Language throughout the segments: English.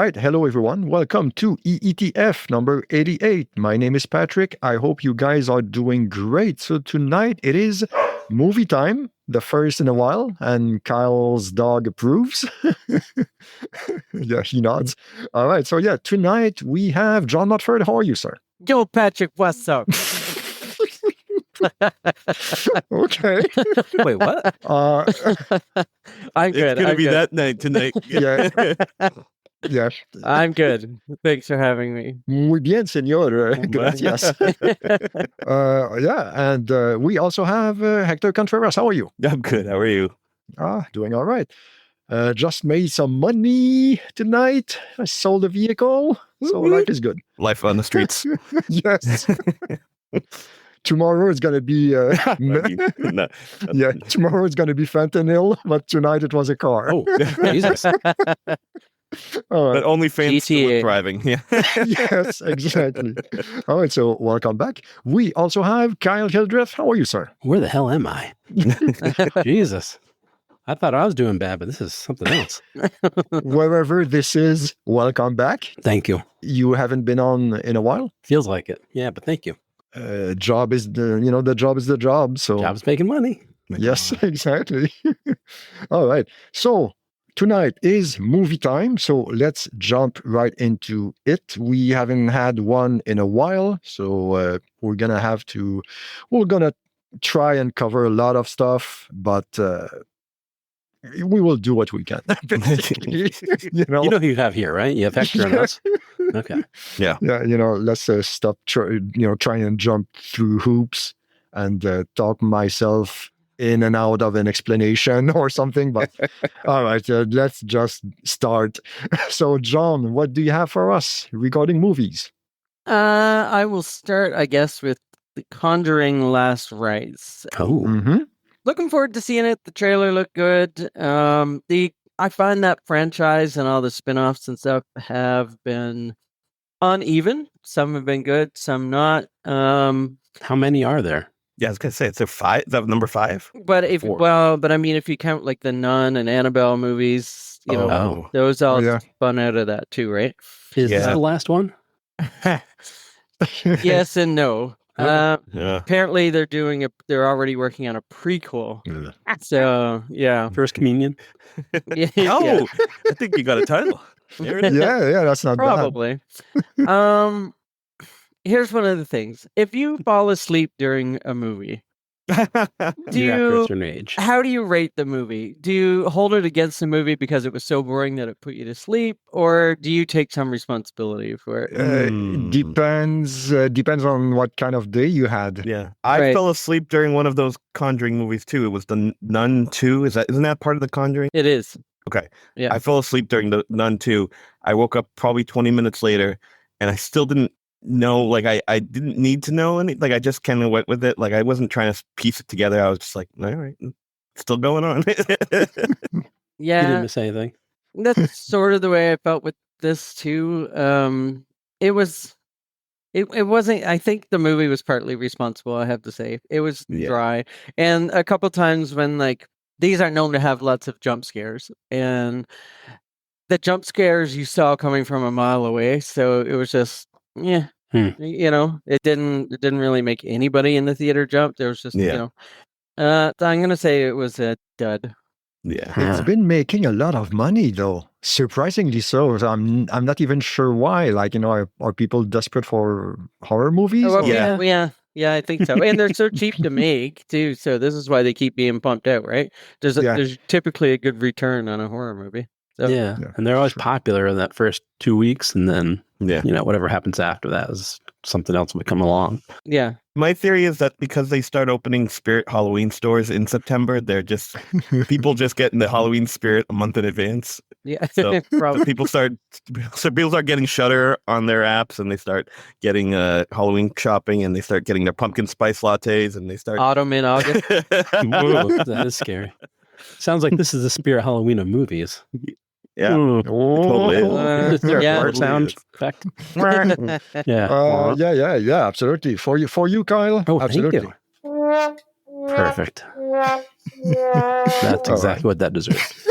right. Hello, everyone. Welcome to EETF number 88. My name is Patrick. I hope you guys are doing great. So tonight it is movie time, the first in a while, and Kyle's dog approves. Yeah, he nods. All right. So yeah, tonight we have John Motford. How are you, sir? Yo, Patrick, what's up? Okay. Wait, what? I'm good. It's going to I'm be good. that night tonight. Yeah. Yeah. I'm good. Thanks for having me. Muy bien, señor. Gracias. Yeah, and we also have Hector Contreras. How are you? I'm good. How are you? Doing all right. Just made some money tonight. I sold a vehicle, so life is good. Life on the streets. Yes. Tomorrow is going to be No. yeah. Tomorrow is going to be fentanyl, but tonight it was a car. Oh, Jesus. All right. But only fans still GTA. with driving. Yeah. Yes, exactly. All right, so welcome back. We also have Kyle Hildreth. How are you, sir? Where the hell am I? Jesus. I thought I was doing bad, but this is something else. Wherever this is, welcome back. Thank you. You haven't been on in a while. Feels like it. Yeah, but thank you. Job is the job is the job. So Job's making money. yes, exactly. All right. So tonight is movie time. So let's jump right into it. We haven't had one in a while, so we're gonna try and cover a lot of stuff, but we will do what we can. Basically, You know who you have here, right? You have Hector and us. Okay. Yeah. Yeah, let's stop trying and jump through hoops and talk myself in and out of an explanation or something. But all right, let's just start. So, John, what do you have for us regarding movies? I will start, I guess, with the Conjuring Last Rites. Oh, Mm-hmm. Looking forward to seeing it. The trailer looked good. I find that franchise and all the spin-offs and stuff have been uneven. Some have been good, some not. how many are there? Yeah, I was going to say, it's a 5. Is that number 5? But if 4. I mean, if you count like the Nun and Annabelle movies, Oh. those all Yeah. spun out of that too, right? Is this Yeah. the last one? Yes and no. Yeah. Apparently, they're already working on a prequel. So yeah, First Communion? yeah, Oh, I think you got a title. There it is. Yeah, that's not probably. Here's one of the things: if you fall asleep during a movie, do You're after a you? certain age. How do you rate the movie? Do you hold it against the movie because it was so boring that it put you to sleep, or do you take some responsibility for it? Depends on what kind of day you had. Yeah. I Right. fell asleep during one of those Conjuring movies too. It was the Nun 2. Isn't that part of the Conjuring? It is. Okay. Yeah. I fell asleep during the Nun 2. I woke up probably 20 minutes later and I still didn't know, like I didn't need to know any, like I just kind of went with it. Like I wasn't trying to piece it together. I was just like, all right, still going on. You Yeah, didn't miss anything. that's sort of the way I felt with this too. It wasn't. I think the movie was partly responsible. I have to say, it was Yeah. dry, and a couple times when like these are known to have lots of jump scares, and the jump scares you saw coming from a mile away. So it was just it didn't really make anybody in the theater jump. There was just Yeah. I'm gonna say it was a dud. Yeah. It's been making a lot of money, though. Surprisingly so. So I'm not even sure why. Like, are people desperate for horror movies? Oh, well, Yeah. yeah, I think so. And they're so cheap to make too. So this is why they keep being pumped out, right? There's typically a good return on a horror movie. So, Yeah. Yeah, And they're always sure. popular in that first 2 weeks. And then, Yeah. whatever happens after that is something else will come along. yeah. My theory is that because they start opening Spirit Halloween stores in September, they're just people just get in the Halloween spirit a month in advance. Yeah, So probably. people start getting Shudder on their apps, and they start getting Halloween shopping, and they start getting their pumpkin spice lattes, and they start Autumn in August. Whoa, that is scary. Sounds like this is the spirit Halloween of movies. Yeah. Ooh. Totally is. Is there Yeah. a fart sound effect? Yeah. Yeah, absolutely. For you, Kyle. Oh, absolutely. thank you. Perfect. That's exactly what that deserves.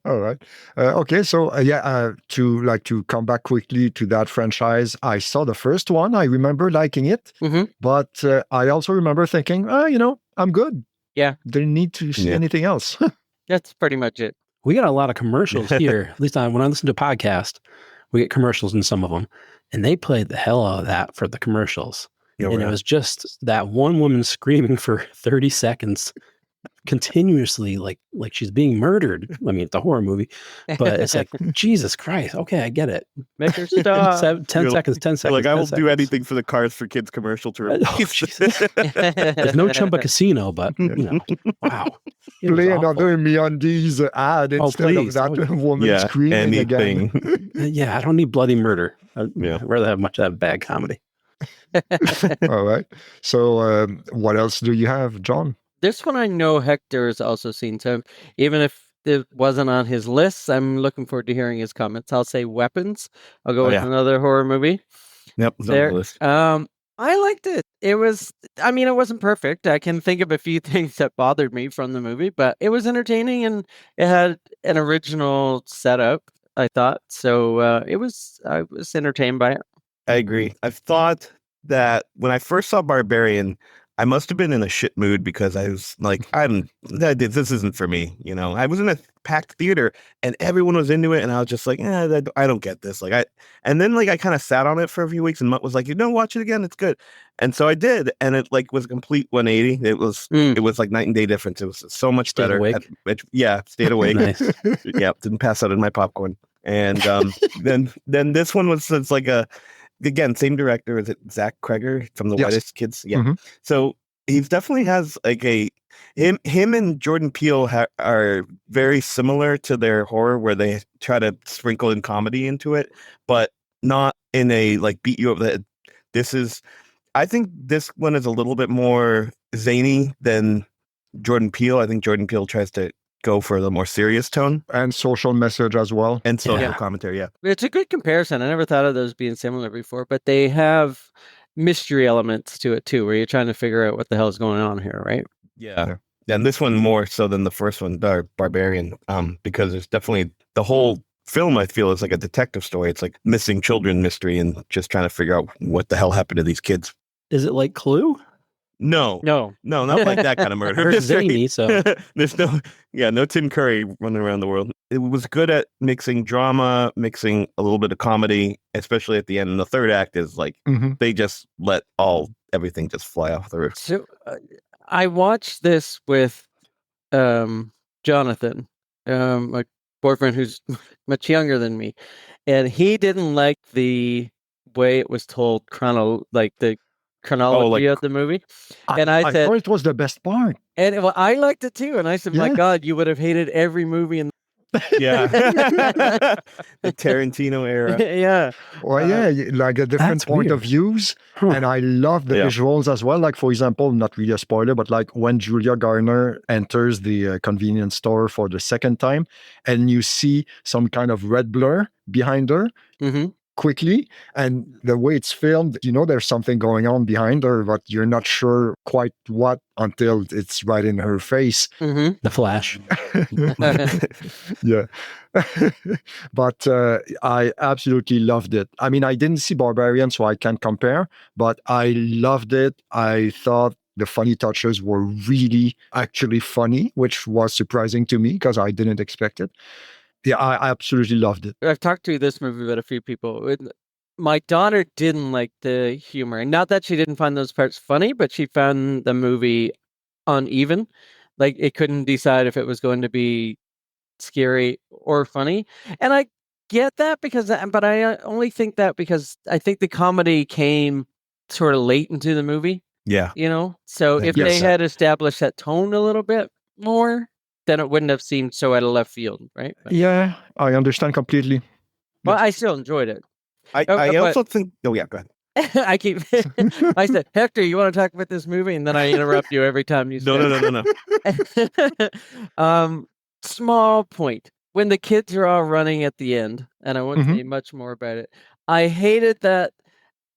All right. Okay. So to come back quickly to that franchise, I saw the first one. I remember liking it, but I also remember thinking, I'm good. Yeah. Didn't need to see anything else. That's pretty much it. We got a lot of commercials here. At least when I listen to a podcast, we get commercials in some of them, and they played the hell out of that for the commercials. Yeah, and it was just that one woman screaming for 30 seconds continuously, like she's being murdered. I mean, it's a horror movie, but it's like, Jesus Christ. Okay, I get it. Make her stop. 10 seconds, 10 seconds. Like, I will 10 do seconds. anything for the Cars for Kids commercial to release. There's no Chumba Casino, but, wow. It was Play awful. another MeUndies ad instead please. of that woman screaming anything. again. Yeah, I don't need bloody murder. I'd rather have much of that bad comedy. All right. So what else do you have, John? This one I know Hector has also seen. So even if it wasn't on his list, I'm looking forward to hearing his comments. I'll say Weapons. I'll go with another horror movie. Yep. There. I liked it. It wasn't perfect. I can think of a few things that bothered me from the movie, but it was entertaining and it had an original setup, I thought. So I was entertained by it. I agree. I thought that when I first saw Barbarian, I must have been in a shit mood because I was like, this isn't for me. I was in a packed theater and everyone was into it. And I was just like, I don't get this. And then I kind of sat on it for a few weeks and Mutt was like, watch it again. It's good. And so I did. And it was a complete 180. It was like night and day difference. It was so much Stayed better. Awake? Stayed awake. Nice. Didn't pass out in my popcorn. And then this one was like again, same director. Is it Zach Kreger from the Whitest Kids? Yeah. Mm-hmm. So he definitely has him and Jordan Peele are very similar to their horror, where they try to sprinkle in comedy into it, but not in a beat you over the head. I think this one is a little bit more zany than Jordan Peele. I think Jordan Peele tries to go for the more serious tone and social message as well, and social commentary. It's a good comparison. I never thought of those being similar before, but they have mystery elements to it too, where you're trying to figure out what the hell is going on here, right? Yeah. And this one more so than the first one, Barbarian, because there's definitely the whole film, I feel, is like a detective story. It's like missing children mystery and just trying to figure out what the hell happened to these kids. Is it like Clue? No, not like that kind of murder. It's zany, so there's no Tim Curry running around the world. It was good at mixing drama, mixing a little bit of comedy, especially at the end. And the third act is they just let everything just fly off the roof. So I watched this with Jonathan, my boyfriend, who's much younger than me, and he didn't like the way it was told the chronology of the movie. And I said, thought it was the best part. And I liked it too. And I said, my God, you would have hated every movie in the Tarantino era. Yeah. Well, like a different point of views. And I love the visuals as well. Like, for example, not really a spoiler, but like when Julia Garner enters the convenience store for the second time and you see some kind of red blur behind her. Quickly, and the way it's filmed, there's something going on behind her, but you're not sure quite what until it's right in her face. The Flash. Yeah. But I absolutely loved it. I mean, I didn't see Barbarian, so I can't compare, but I loved it. I thought the funny touches were really actually funny, which was surprising to me because I didn't expect it. Yeah, I absolutely loved it. I've talked to this movie about a few people. My daughter didn't like the humor. And not that she didn't find those parts funny, but she found the movie uneven. Like, it couldn't decide if it was going to be scary or funny. And I get that but I only think that because I think the comedy came sort of late into the movie. Yeah. So if they had established that tone a little bit more, then it wouldn't have seemed so out of left field, right? Yeah, I understand completely. But I still enjoyed it. I also think... Oh, yeah, go ahead. I said, Hector, you want to talk about this movie? And then I interrupt you every time you say No. Small point. When the kids are all running at the end, and I won't say much more about it, I hated that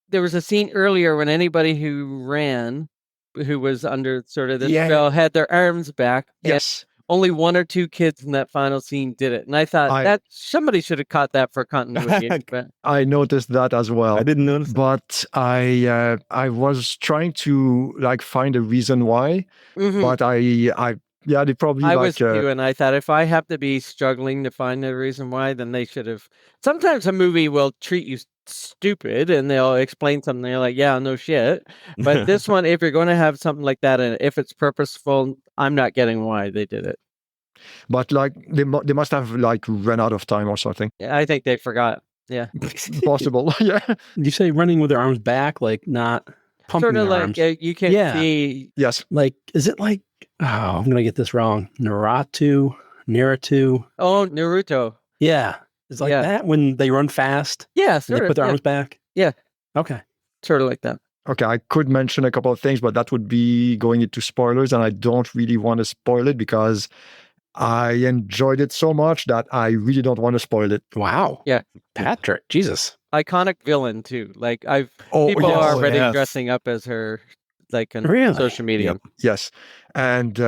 there was a scene earlier when anybody who ran, who was under sort of this spell, had their arms back. Yes. only one or two kids in that final scene did it. And I thought that somebody should have caught that for continuity. But I noticed that as well. I didn't notice, but I was trying to like find a reason why. But they probably. I was too, and I thought if I have to be struggling to find a reason why, then they should have. Sometimes a movie will treat you stupid and they'll explain something. They're like, yeah, no shit. But this one, if you're going to have something like that, and if it's purposeful, I'm not getting why they did it. But like they must have like run out of time or something. Yeah, I think they forgot. Yeah, possible. Yeah. Did you say running with their arms back, like not pumping sort of their like arms? you can't see. Yes. Like, is it like? Oh, I'm gonna get this wrong. Naruto. Oh, Naruto. Yeah, it's like that when they run fast. Yeah, and they put their arms back. Yeah. Okay. Sort of like that. Okay, I could mention a couple of things, but that would be going into spoilers, and I don't really want to spoil it because I enjoyed it so much that I really don't want to spoil it. Wow. Yeah. Patrick, Jesus. Iconic villain too. Like people are already dressing up as her, like on social media. Yep. Yes, and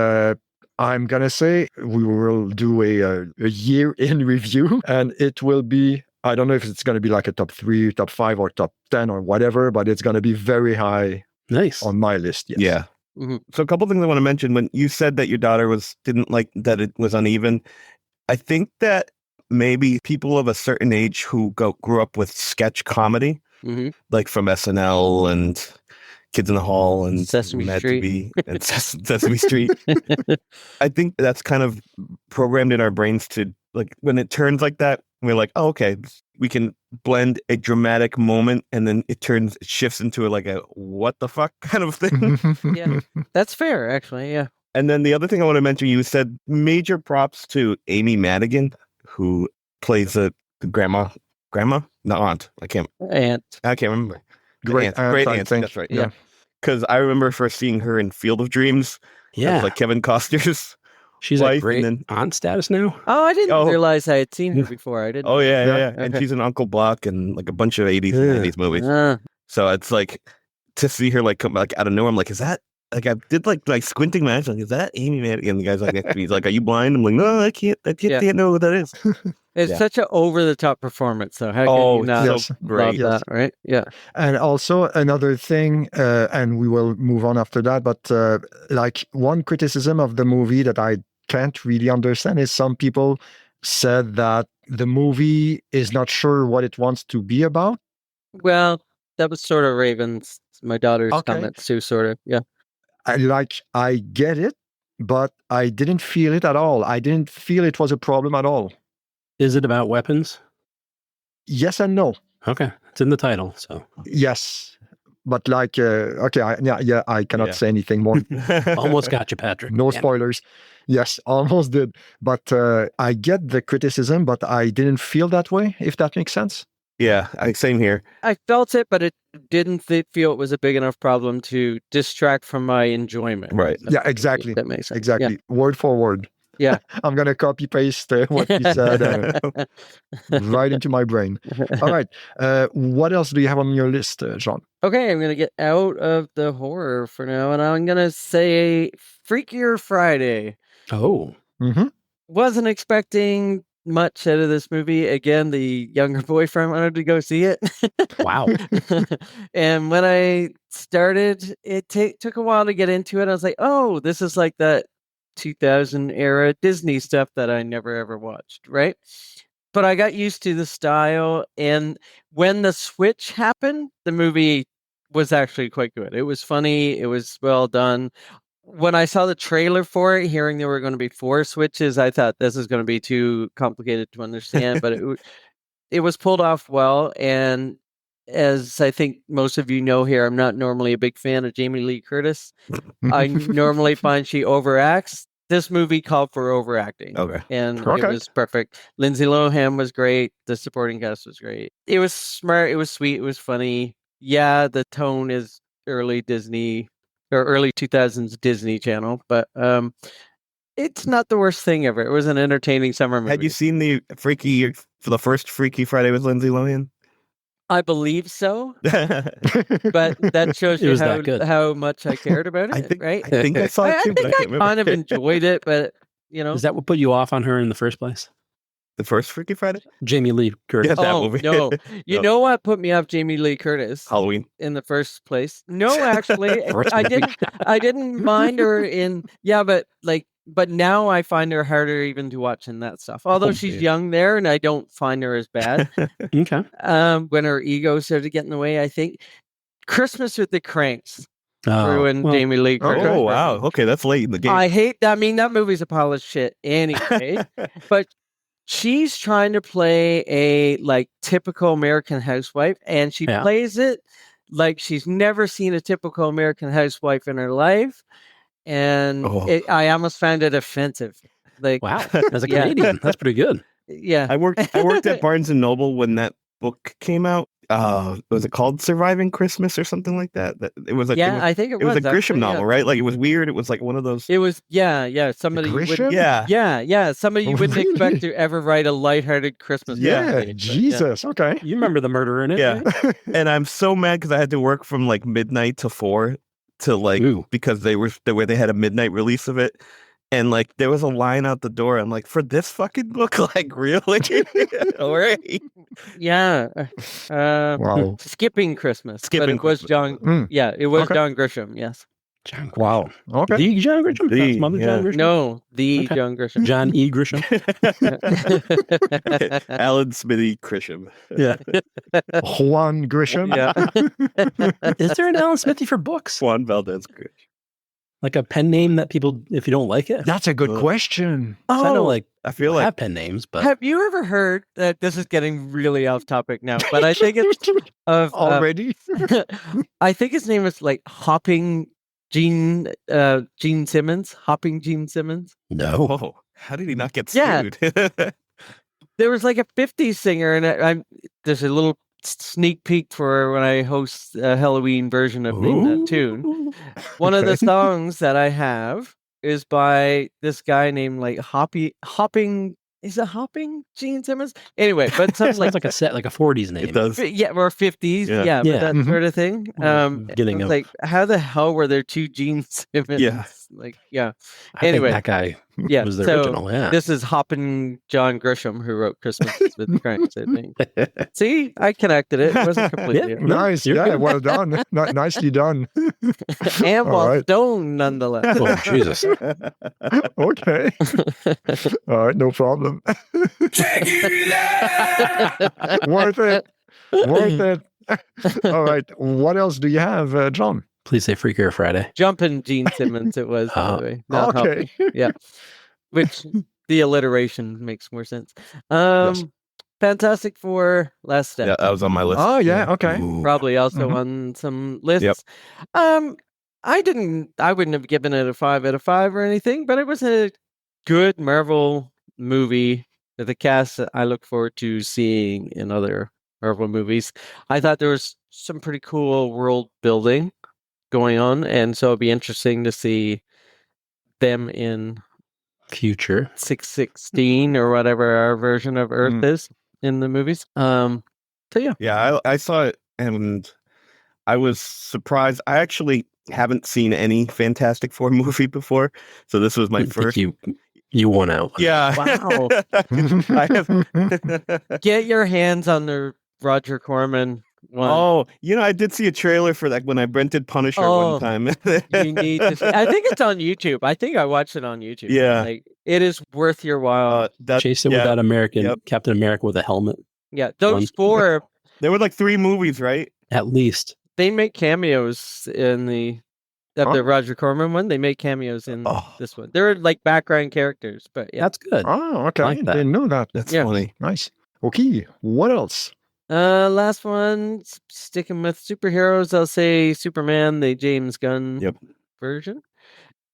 I'm gonna say we will do a year in review, and it will be. I don't know if it's going to be like a top 3, top 5, or top 10 or whatever, but it's going to be very high. Nice on my list. Yes. Yeah. Mm-hmm. So a couple things I want to mention. When you said that your daughter didn't like that it was uneven, I think that maybe people of a certain age who grew up with sketch comedy, like from SNL and Kids in the Hall and Sesame Street and Sesame Street. I think that's kind of programmed in our brains to like when it turns like that. We're like, oh, okay, we can blend a dramatic moment and then it shifts into like a what the fuck kind of thing. Yeah, that's fair, actually. Yeah. And then the other thing I want to mention, you said major props to Amy Madigan, who plays the grandma, no, aunt. I can't remember. Great aunt. That's right. Yeah. Because I remember first seeing her in Field of Dreams. Yeah. Like Kevin Costner's. She's like great aunt status now. Oh, I didn't realize I had seen her before. I didn't. Oh yeah. Okay. And she's in Uncle Buck and like a bunch of 80s and 90s movies. So it's like to see her like come like out of nowhere. I'm like, is that like I did like squinting my eyes like, is that Amy Madigan? And the guy's like, he's like, are you blind? I'm like, no, I can't know what that is. It's such an over the top performance. So how can you not love that, right? Yeah. And also another thing, and we will move on after that. But like one criticism of the movie that I can't really understand is some people said that the movie is not sure what it wants to be about. Well, that was sort of Raven's, my daughter's comments too, sort of. Yeah. I get it, but I didn't feel it at all. I didn't feel it was a problem at all. Is it about weapons? Yes and no. Okay. It's in the title, so. Yes. But like, I cannot say anything more. Almost got you, Patrick. No spoilers. Yes, almost did. But I get the criticism, but I didn't feel that way, if that makes sense. Yeah, same here. I felt it, but it didn't feel it was a big enough problem to distract from my enjoyment. Right. Yeah, exactly. That makes sense. Exactly. Yeah. Word for word. Yeah. I'm going to copy paste what you said right into my brain. All right. What else do you have on your list, Jean? Okay, I'm going to get out of the horror for now, and I'm going to say Freakier Friday. Oh. Mm-hmm. Wasn't expecting much out of this movie. Again, the younger boyfriend wanted to go see it. Wow. And when I started, it took a while to get into it. I was like, oh, this is like that 2000 era Disney stuff that I never ever watched, right? But I got used to the style, and when the switch happened, the movie was actually quite good. It was funny, it was well done. When I saw the trailer for it, hearing there were going to be 4 switches, I thought this is going to be too complicated to understand, but it was pulled off well. And as I think most of you know here, I'm not normally a big fan of Jamie Lee Curtis. I normally find she overacts. This movie called for overacting. Okay. And it was perfect. Lindsay Lohan was great. The supporting cast was great. It was smart. It was sweet. It was funny. Yeah, the tone is early Disney or early 2000s Disney Channel, but it's not the worst thing ever. It was an entertaining summer movie. Had you seen the first Freaky Friday with Lindsay Lohan? I believe so, but that shows you how much I cared about it, right? I think I saw it too, I kind of enjoyed it, but you know. Is that what put you off on her in the first place? The first Freaky Friday? Jamie Lee Curtis. Yeah, that Oh, movie. no. You No. know what put me off Jamie Lee Curtis Halloween. in the first place? No, actually, First I movie. didn't mind her in, but now I find her harder even to watch in that stuff. Although she's dear. young there, and I don't find her as bad. Okay. When her ego started getting in the way, I think Christmas with the Cranks Oh, ruined well, Jamie Lee Curtis. Oh, for wow. me. Okay, that's late in the game. I hate that. I mean, that movie's a pile of shit anyway. But she's trying to play a like typical American housewife, and she Yeah. plays it like she's never seen a typical American housewife in her life. And Oh. I almost found it offensive. Like, wow. As a Yeah. Canadian, that's pretty good. yeah, I worked at Barnes and Noble when that book came out. Was it called Surviving Christmas or something like that? It was like I think it was a Grisham actually, novel, yeah. right? Like it was weird. It was like one of those. It was, somebody you Grisham? would, Yeah. somebody you Oh, wouldn't really? expect to ever write a lighthearted Christmas Yeah. movie, but Jesus. Okay. You remember the murder in it? Yeah. right? And I'm so mad because I had to work from like midnight to 4 to like Ooh. because they had a midnight release of it. And like there was a line out the door. I'm like, for this fucking book, like really? All right. yeah. Wow. Skipping Christmas. But Skipping it was Christmas. John. Mm. Yeah, it was Okay. John Grisham. Yes. John Grisham. Wow. Okay. The John Grisham? The, Not some other yeah. John Grisham? No, the Okay. John Grisham. John E. Grisham? Alan Smithy Grisham. Yeah. Juan Grisham. Yeah. Is there an Alan Smithy for books? Juan Valdez Grisham. Like a pen name that people, if you don't like it? That's a good Well, question. I know, like, I feel I like have pen names, but Have you ever heard that this is getting really off topic now? But I think it's of Already? I think his name is like Hopping Gene Simmons. Hopping Gene Simmons. no. oh, how did he not get Yeah. sued? There was like a 50s singer, and there's a little sneak peek for when I host a Halloween version of Name That Tune. One of the Okay. songs that I have is by this guy named like Hopping. Is it Hopping Gene Simmons? Anyway, but something Sounds like like a set, like a 40s name. It does. yeah, or 50s, Yeah. yeah, Yeah. but that Mhm. sort of thing. Beginning it's of- like how the hell were there two Gene Simmons? Yeah. Like yeah. I Anyway. think that guy Yeah, was the so original, yeah. This is Hoppin' John Grisham who wrote Christmas with the Cranks, I think. See, I connected it. It wasn't completely. Yeah. Nice. You're Yeah. good. Well done. Nicely done. And All while right. stoned, nonetheless. Oh, Jesus. Okay. All right. No problem. Worth it. Worth it. All right. What else do you have, John? Please say Freakier Friday. Jumping Gene Simmons, it was, by the way. Not Okay. Yeah. Which the alliteration makes more sense. Fantastic Four, Last Step. Yeah, that was on my list. Oh, yeah. Okay. Ooh. Probably also Mhm. on some lists. Yep. I wouldn't have given it a 5 out of 5 or anything, but it was a good Marvel movie with a cast that I look forward to seeing in other Marvel movies. I thought there was some pretty cool world building going on, and so it'd be interesting to see them in Future. 616 or whatever our version of Earth Mm. is in the movies. So yeah. Yeah, I saw it and I was surprised. I actually haven't seen any Fantastic Four movie before, so this was my I think first. You won out. Yeah. Wow. I have. Get your hands on the Roger Corman one. Oh, I did see a trailer for that when I rented Punisher Oh, one time. You need to see. I think it's on YouTube. I think I watched it on YouTube. Yeah. Like, it is worth your while. Chase it with that American Yep. Captain America with a helmet, Yeah, those one. four, There were like 3 movies, right? at least. they make cameos in the Roger Corman one. They make cameos in Oh. this one. They're like background characters, but yeah. That's good. Oh, okay. Like that. Didn't know that. That's Yeah. funny. Nice. Okay. What else? Last one, sticking with superheroes, I'll say Superman, the James Gunn Yep. version.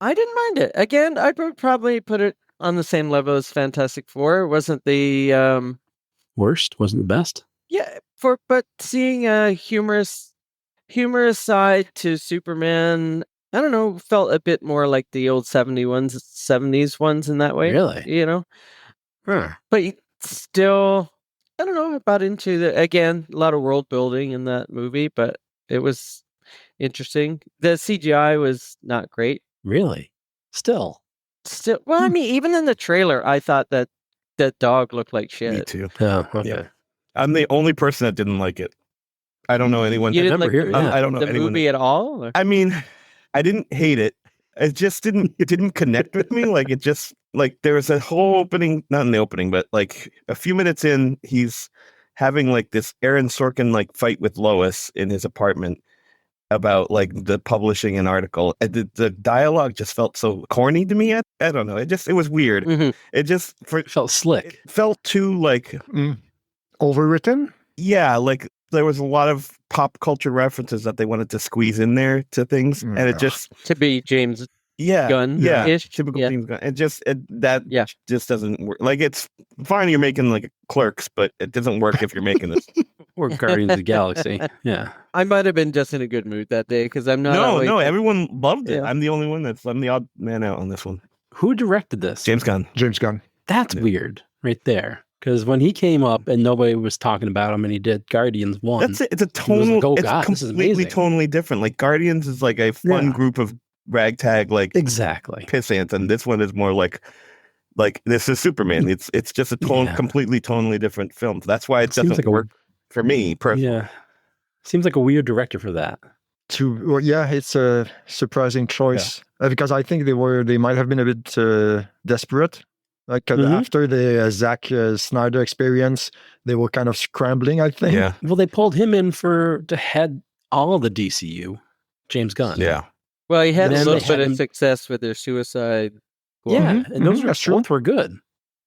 I didn't mind it. Again, I would probably put it on the same level as Fantastic Four. It wasn't the Worst wasn't the best. but seeing a humorous side to Superman, I don't know, felt a bit more like the old 70s ones in that way. Really? You know? Huh. But still, I don't know, about into again, a lot of world building in that movie, but it was interesting. The CGI was not great. Really? Still. still, well, I mean, even in the trailer, I thought that dog looked like shit. Me too. Oh, okay. Yeah. I'm the only person that didn't like it. I don't know anyone. You didn't remember like hearing that. I don't know the anyone. movie at all? Or? I mean, I didn't hate it. It just didn't connect with me. Like it just like there was a whole opening, not in the opening, but like a few minutes in, he's having like this Aaron Sorkin like fight with Lois in his apartment about like the publishing an article. And the dialogue just felt so corny to me. I don't know. It was weird. Mhm. It just It felt slick. it felt too like Overwritten? yeah, like there was a lot of pop culture references that they wanted to squeeze in there to things, and it just To be James Gunn, yeah, ish. typical Yeah. James Gunn. It just Yeah. just doesn't work. Like it's fine, you're making like Clerks, but it doesn't work if you're making this. Or Guardians of the Galaxy. Yeah. I might have been just in a good mood that day because I'm not. No, always- everyone loved it. Yeah. I'm the only one I'm the odd man out on this one. Who directed this? James Gunn. James Gunn. That's Yeah. weird right there. Because when he came up and nobody was talking about him and he did Guardians 1. That's it. It's a was tonal. like, oh, it's God, this is completely amazing. tonally different. Like Guardians is like a fun Yeah. group of ragtag like Exactly. pissants, and this one is more like this is Superman. It's just a Yeah. completely tonally different film. That's why it Seems doesn't like a- work for me personally. Yeah. Seems like a weird director for that. Well, yeah, it's a surprising choice because I think they might have been a bit desperate. Like Mhm. after the Zack Snyder experience, they were kind of scrambling. I think. Yeah, Well, they pulled him in to head all of the DCU, James Gunn. yeah. Well, he had And a then little they bit had of him- success with their Suicide. Yeah, Mhm, and those mhm, that's true. both were good.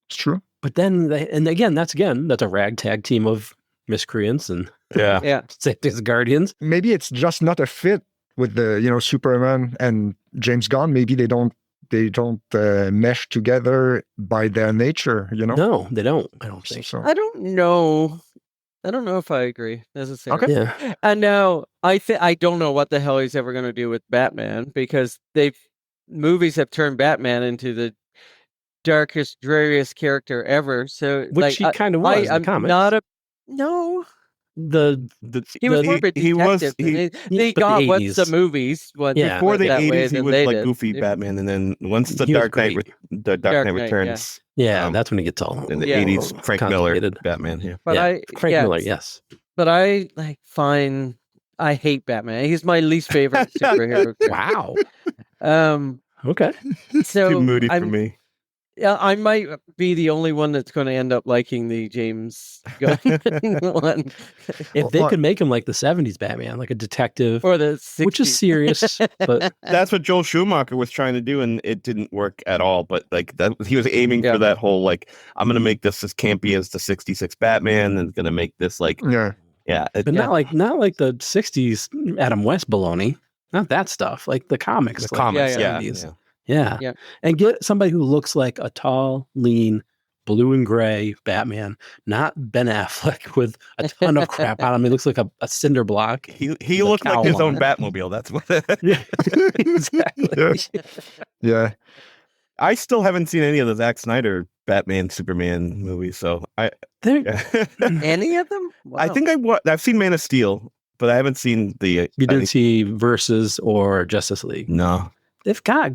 It's true. But then, that's a ragtag team of miscreants and Yeah. Yeah. these Guardians. Maybe it's just not a fit with the Superman and James Gunn. Maybe they don't mesh together by their nature. No, they don't. I don't think. So I don't know. I don't know if I agree necessarily. Okay. Yeah. And now I don't know what the hell he's ever going to do with Batman because movies have turned Batman into the darkest, dreariest character ever. So, Which he kind of was in the I'm comics. not no. He was more of a he was detective. he, They but got the what's 80s. the movies when Yeah. before the that way 80s he than was they like did. goofy Yeah. Batman, and then once the He was Dark Knight great. the Dark Dark Knight Knight, Returns Yeah, Um, that's when it gets all in the Yeah. 80s, Frank Miller constipated. Batman. Yeah, But Yeah, Frank yes, Miller, yes. But I find I hate Batman. He's my least favorite superhero. Wow. Okay. So too moody for I'm- me. Yeah, I might be the only one that's going to end up liking the James Gunn one If they Well, could make him like the 70s Batman, like a detective, or the 60s. which is serious, but That's what Joel Schumacher was trying to do, and it didn't work at all. But like that, he was aiming Yeah. for that whole like, I'm gonna make this as campy as the '66 Batman, and gonna make this like, yeah, but not like the 60s Adam West baloney. Not that stuff. Like the comics. the like comics. the Yeah, 70s. yeah. Yeah. Yeah. And get somebody who looks like a tall, lean, blue and gray Batman, not Ben Affleck with a ton of crap on him. He looks like a cinder block. He The looked like his cowl own on. Batmobile. That's what. Yeah. Exactly. Yes. yeah. I still haven't seen any of the Zack Snyder Batman Superman movies, so There- Any of them? I Wow. think I've seen Man of Steel, but I haven't seen the. You didn't see Versus or Justice League. No. They've got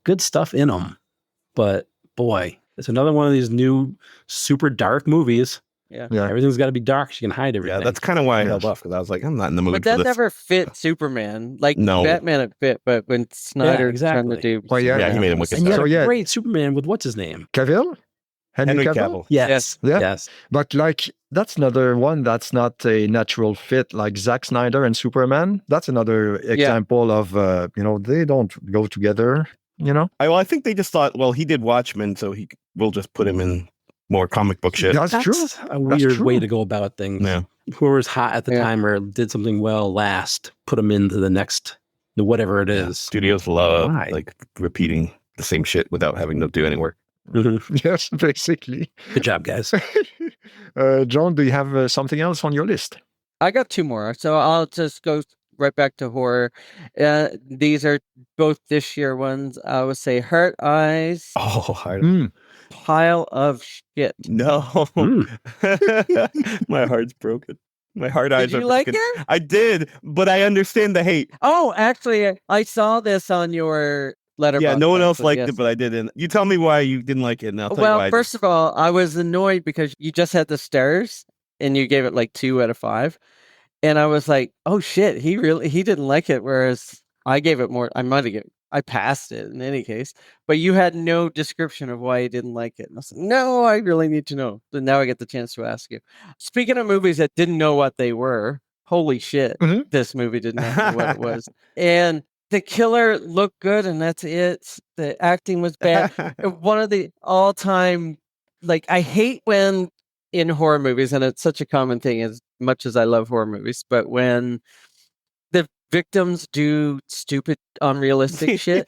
good stuff in them, but boy, it's another one of these new super dark movies. Yeah. Everything's got to be dark so you can hide everything. Yeah, that's kind of why I Yes. held off because I was like, I'm not in the mood But for that this. never fit Superman. Like No. Batman it fit, but when Snyder exactly. trying to do Well, yeah. Yeah, he made him wicked. And you had So, a yeah. great Superman with what's his name? Cavill? Henry Cavill. Yes. Yeah. Yes. But like that's another one that's not a natural fit. Like Zack Snyder and Superman, that's another example of they don't go together. I think they just thought, well, he did Watchmen, so we'll just put him in more comic book shit. That's true. A weird true. way to go about things. Yeah. Whoever's hot at the Yeah. time or did something well last, put them into the next, whatever it is. Studios love Why? like repeating the same shit without having to do any work. Mhm. Yes, basically. Good job, guys. John, do you have something else on your list? I got two more, so I'll just go right back to horror. These are both this year ones. I would say Heart Eyes, Oh, hard. Mm. Pile of Shit. No. Mm. My heart's broken. My heart eyes Did are you like broken. it? I did, but I understand the hate. Oh, actually, I saw this on your Letterboxd. no one else but liked yes. it, but I didn't. You tell me why you didn't like it, and I'll tell you why. Well, first of all, I was annoyed because you just had the stars and you gave it like 2 out of 5. And I was like, oh shit, he didn't like it. Whereas I gave it more. I passed it in any case, but you had no description of why you didn't like it. And I was like, no, I really need to know. So now I get the chance to ask you. Speaking of movies that didn't know what they were, holy shit, this movie did not know what it was. And the killer looked good, and that's it. The acting was bad. One of the all-time, like, I hate when in horror movies, and it's such a common thing as much as I love horror movies, but when the victims do stupid, unrealistic shit,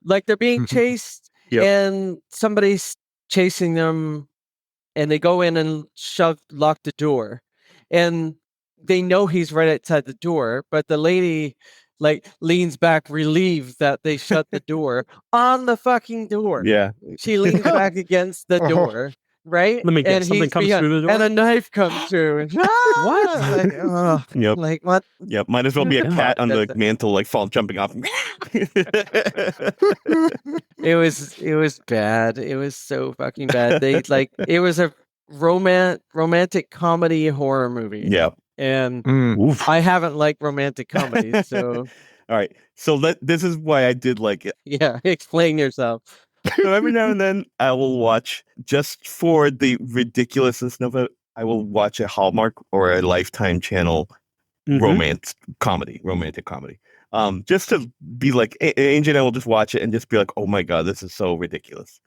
like they're being chased and somebody's chasing them and they go in and lock the door, and they know he's right outside the door, but the lady like leans back relieved that they shut the door on the fucking door. Yeah. She leans back against the door. Right? Let me guess. Something comes through the door? And a knife comes through. And, what? Like, oh, Yep. like, what? Yep. Might as well be a cat on the mantle, like jumping off. It was bad. It was so fucking bad. It was a romantic comedy horror movie. Yeah. And I haven't liked romantic comedies, so. All right. So this is why I did like it. Yeah. Explain yourself. So every now and then I will watch, just for the ridiculousness of it, I will watch a Hallmark or a Lifetime channel romantic comedy. Just to be like, Angie and I will just watch it and just be like, oh my God, this is so ridiculous.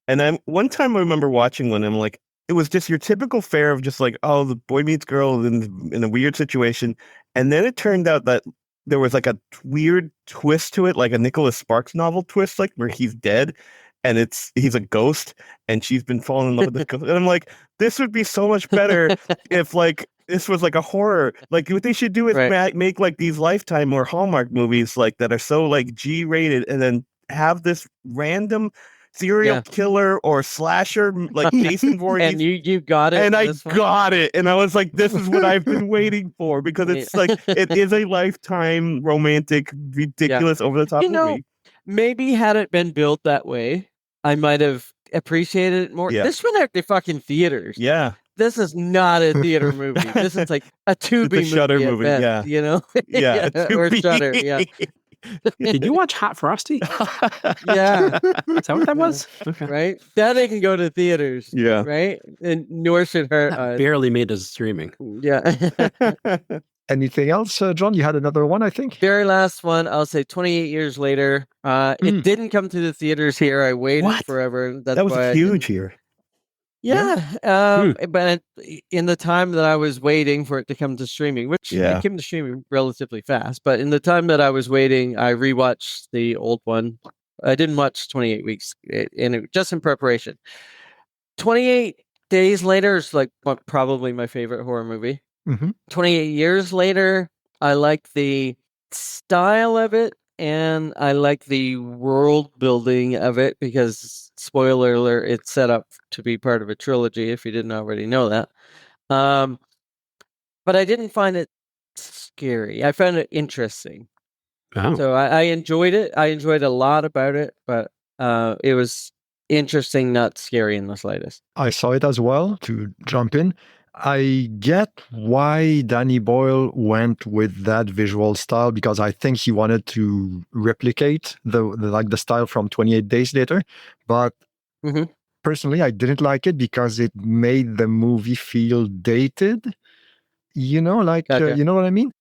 And then one time I remember watching one, and I'm like, it was just your typical fare of just like, oh, the boy meets girl in a weird situation. And then it turned out that there was like a weird twist to it, like a Nicholas Sparks novel twist, like where he's dead and he's a ghost and she's been falling in love with this ghost. And I'm like, this would be so much better if like this was like a horror. Like what they should do is make like these Lifetime or Hallmark movies like that are so like G-rated, and then have this random serial killer or slasher like Jason Voorhees. And you got it. And I got it. And I was like, this is what I've been waiting for, because it's like, it is a Lifetime romantic, ridiculous, over the top movie. Maybe had it been built that way, I might have appreciated it more. This went out to fucking theaters. Yeah. This is not a theater movie. This is like a Tubi movie. Shudder movie. Best, you know? Yeah. Or Shudder. Yeah. Did you watch Hot Frosty? Yeah. Is that what that was? Okay. Right? That they can go to theaters. Yeah. Right? And nor should hurt us. Barely made us streaming. Yeah. Anything else, John? You had another one, I think? Very last one, I'll say 28 years later. It didn't come to the theaters here. I waited forever. That's that was why huge here. Yeah. But in the time that I was waiting for it to come to streaming, which it came to streaming relatively fast, but in the time that I was waiting, I rewatched the old one. I didn't watch 28 Weeks, just in preparation. 28 Days Later is like probably my favorite horror movie. 28 Years Later, I like the style of it, and I like the world building of it, because spoiler alert, it's set up to be part of a trilogy if you didn't already know that. But I didn't find it scary. I found it interesting. Oh. So I enjoyed it. I enjoyed a lot about it, but it was interesting, not scary in the slightest. I saw it as well, to jump in. I get why Danny Boyle went with that visual style, because I think he wanted to replicate the style from 28 Days Later. But personally, I didn't like it because it made the movie feel dated. You know, like, you know what I mean?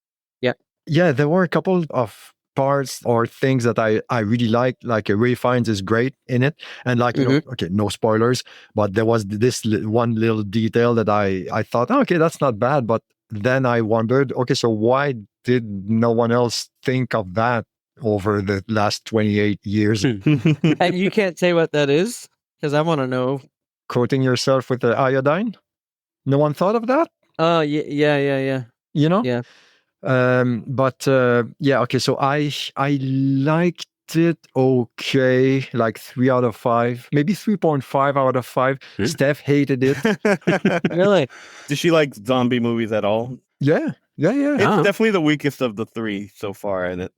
Yeah. Yeah, there were a couple of parts or things that I really liked. Like Ray Fiennes is great in it, and like you know, okay, no spoilers, but there was this one little detail that I thought, okay, that's not bad, but then I wondered, okay, so why did no one else think of that over the last 28 years? And you can't say what that is, because I want to know. Coating yourself with the iodine? No one thought of that? Oh yeah. You know? Yeah. But okay, so I liked it okay, like 3 out of 5, maybe 3.5 out of 5. Steph hated it. Really? Does she like zombie movies at all? Yeah. It's definitely the weakest of the three so far, and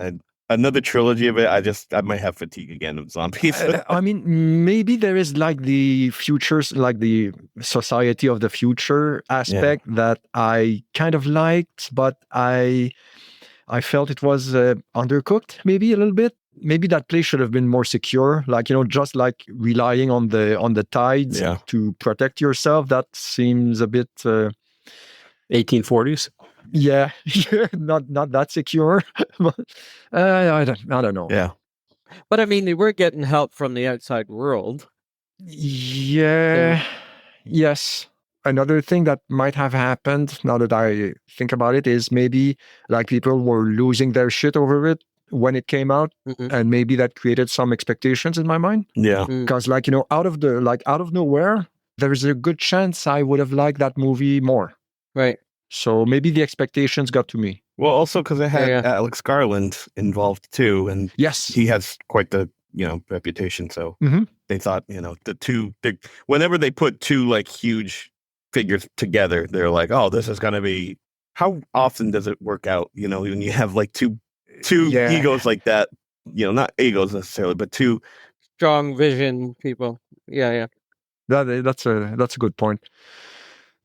another trilogy of it, I might have fatigue again of zombies. I mean, maybe there is like the futures, like the society of the future aspect that I kind of liked, but I felt it was undercooked maybe a little bit. Maybe that place should have been more secure, like, just like relying on the tides to protect yourself. That seems a bit 1840s. Yeah, not that secure. But, I don't know. Yeah. But I mean, they were getting help from the outside world. Yeah. Yes. Another thing that might have happened, now that I think about it, is maybe like people were losing their shit over it when it came out, and maybe that created some expectations in my mind. Yeah. Because out of nowhere, there is a good chance I would have liked that movie more. Right. So maybe the expectations got to me. Well, also because it had Alex Garland involved too, and yes, he has quite the reputation. So they thought the two big. Whenever they put two like huge figures together, they're like, oh, this is gonna be. How often does it work out? When you have like two egos like that. Not egos necessarily, but two strong vision people. Yeah. That's a good point.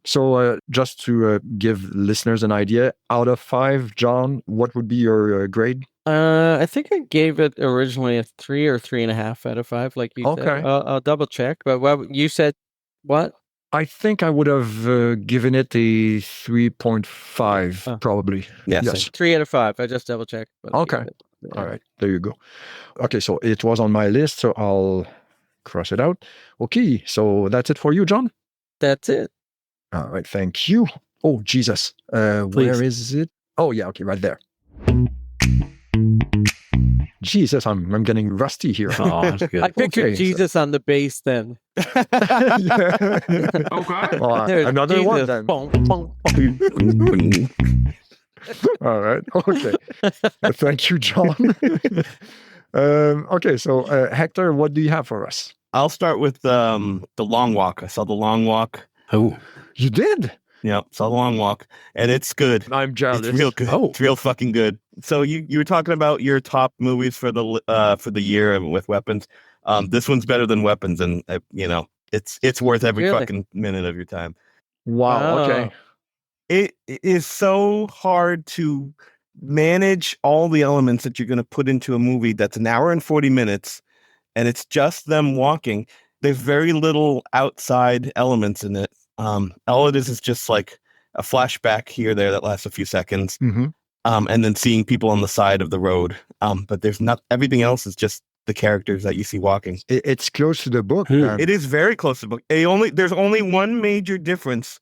So just to give listeners an idea, out of 5, John, what would be your grade? I think I gave it originally a 3 or 3.5 out of 5, like you said. I'll double check. But what you said, what? I think I would have given it a 3.5, probably. Yes. 3 out of 5. I just double checked. Okay. All right. There you go. Okay, so it was on my list, so I'll cross it out. Okay, so that's it for you, John? That's it. All right, thank you. Oh, Jesus. Where is it? Oh, yeah, okay, right there. Jesus, I'm getting rusty here. Oh, that's good. I pictured Jesus on the bass then. Okay. Another Jesus. one then. All right. Okay. Thank you, John. Okay, so Hector, what do you have for us? I'll start with the Long Walk. I saw the Long Walk. Oh, you did? Yeah, saw the Long Walk, and it's good. I'm jealous. It's real good. Oh, it's real fucking good. So you were talking about your top movies for the year with weapons. This one's better than Weapons, and it's worth every fucking minute of your time. Wow. Okay. It is so hard to manage all the elements that you're going to put into a movie that's an hour and 40 minutes, and it's just them walking. There's very little outside elements in it. All it is just like a flashback here, there that lasts a few seconds, and then seeing people on the side of the road. But there's not everything else is just the characters that you see walking. It's close to the book. It is very close to the book. There's only one major difference,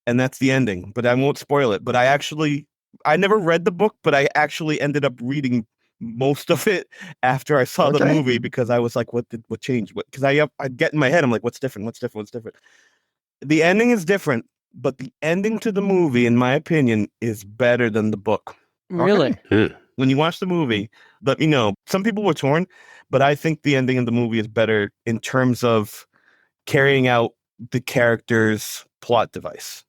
and that's the ending. But I won't spoil it. But I never read the book, but I actually ended up reading most of it after I saw the movie because I was like, what changed? Because I get in my head, I'm like, what's different? The ending is different, but the ending to the movie, in my opinion, is better than the book. Really? When you watch the movie, let me know. Some people were torn, but I think the ending of the movie is better in terms of carrying out the character's plot device.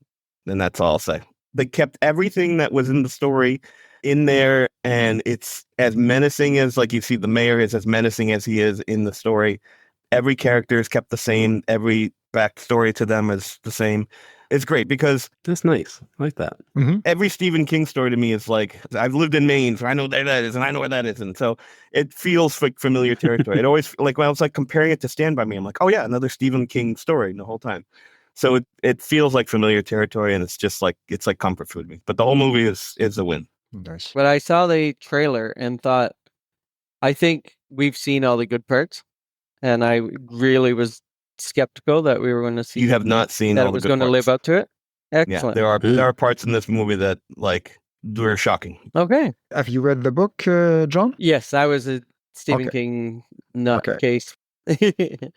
And that's all I'll say. They kept everything that was in the story in there, and it's as menacing as, like, you see the mayor is as menacing as he is in the story. Every character is kept the same. Every backstory to them is the same. It's great because that's nice. I like that. Every Stephen King story to me is like, I've lived in Maine, so I know where that is, and I know where that is, and so it feels like familiar territory. It always, like, when I was like comparing it to Stand By Me, I'm like, oh yeah, another Stephen King story the whole time. So it feels like familiar territory, and it's just like, it's like comfort food to me. But the whole movie is a win. Nice. But I saw the trailer and thought, I think we've seen all the good parts, and I really was skeptical that we were going to see. You have not seen that all it was the good going to parts. live up to it. Excellent. Yeah, there are parts in this movie that, like, were shocking. Okay. Have you read the book, John? Yes, I was a Stephen King nutcase.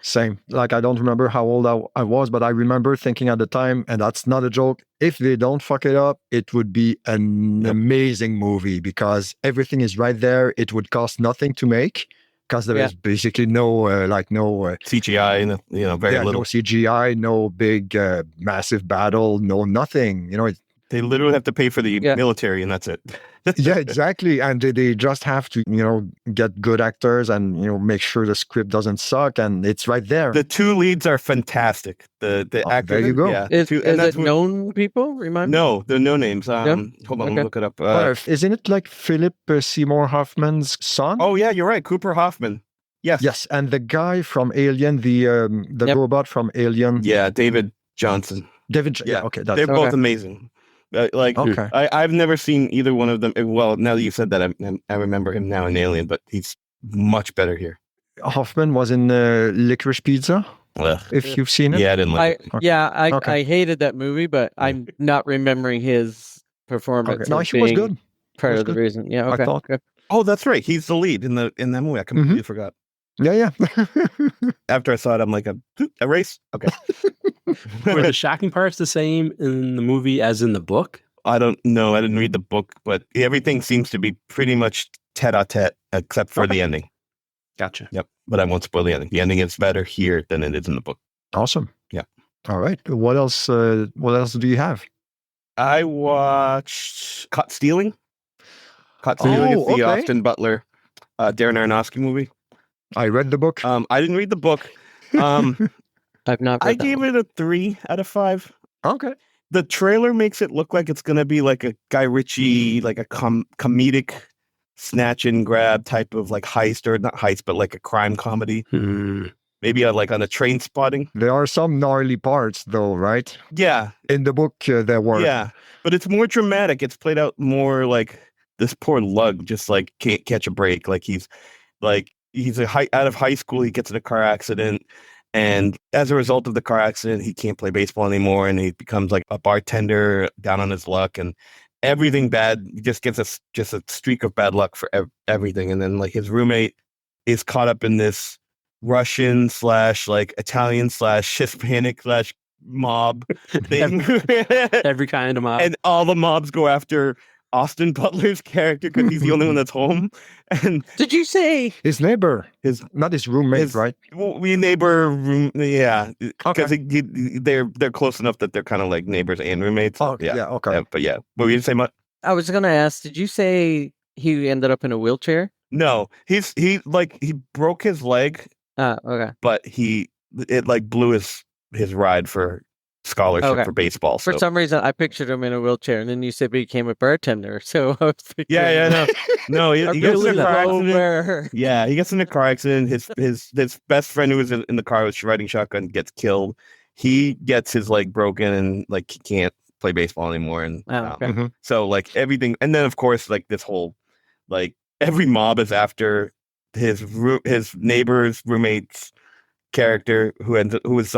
Same. Like, I don't remember how old I was, but I remember thinking at the time, and that's not a joke, if they don't fuck it up, it would be an amazing movie because everything is right there. It would cost nothing to make because there is basically no CGI, very little. No CGI, no big massive battle, no nothing. They literally have to pay for the Yeah. military, and that's it. Yeah, exactly. And they just have to, get good actors and, make sure the script doesn't suck. And it's right there. The two leads are fantastic. The actors. there you go. Yeah. Is and it known people? Remind me. No, they're no names. Hold on, Okay. let me look it up. Isn't it like Philip Seymour Hoffman's son? Oh yeah, you're right. Cooper Hoffman. Yes. Yes, and the guy from Alien, the Yep. robot from Alien. Yeah, David Johnson. David. Yeah. Okay. They're both amazing. Okay. I've never seen either one of them. Well, now that you said that, I remember him now in Alien, but he's much better here. Hoffman was in Licorice Pizza. Ugh. If you've seen it. Yeah, I didn't like it. Okay. I hated that movie, but I'm not remembering his performance. Okay. No, as he was being good. Part was of the good. reason. Yeah. Okay. I thought. Good. Oh, that's right. He's the lead in that movie. I completely forgot. Yeah. After I saw it, I'm like, a race? Okay. Were the shocking parts the same in the movie as in the book? I don't know. I didn't read the book, but everything seems to be pretty much tete-a-tete except for the ending. Gotcha. Yep. But I won't spoil the ending. The ending is better here than it is in the book. Awesome. Yeah. All right. What else? What else do you have? I watched Caught Stealing. Caught Stealing is the okay. Austin Butler, Darren Aronofsky movie. I read the book. I didn't read the book. I've not. I gave it a 3 out of 5. Okay. The trailer makes it look like it's going to be like a Guy Ritchie, like a comedic snatch and grab type of like heist, or not heist, but like a crime comedy. Maybe on a train spotting. There are some gnarly parts, though, right? Yeah. In the book, there were. Yeah. But it's more dramatic. It's played out more like this poor lug just like can't catch a break. Like he's out of high school. He gets in a car accident. And as a result of the car accident, he can't play baseball anymore. And he becomes like a bartender down on his luck, and everything bad. He just gets a streak of bad luck for everything. And then like his roommate is caught up in this Russian / like Italian / Hispanic / mob thing. Every kind of mob. And all the mobs go after Austin Butler's character because he's the only one that's home. And Did you say His neighbor, his not his roommate, right? neighbor room, yeah, because Okay. they're close enough that they're kind of like neighbors and roommates. Oh, yeah. Okay. But yeah, what were you saying, Mutt? I was gonna ask? Did you say he ended up in a wheelchair? No, he broke his leg, Okay. but it like blew his ride for scholarship Okay. for baseball. For So. some reason, I pictured him in a wheelchair, and then you said he became a bartender. So I was thinking, Yeah, no, he gets in a car accident. over. Yeah, he gets in a car accident. His best friend who was in the car was riding shotgun, gets killed. He gets his leg broken and like he can't play baseball anymore. And Okay. Mhm. so like everything, and then of course like this whole like every mob is after his neighbor's roommate's character who was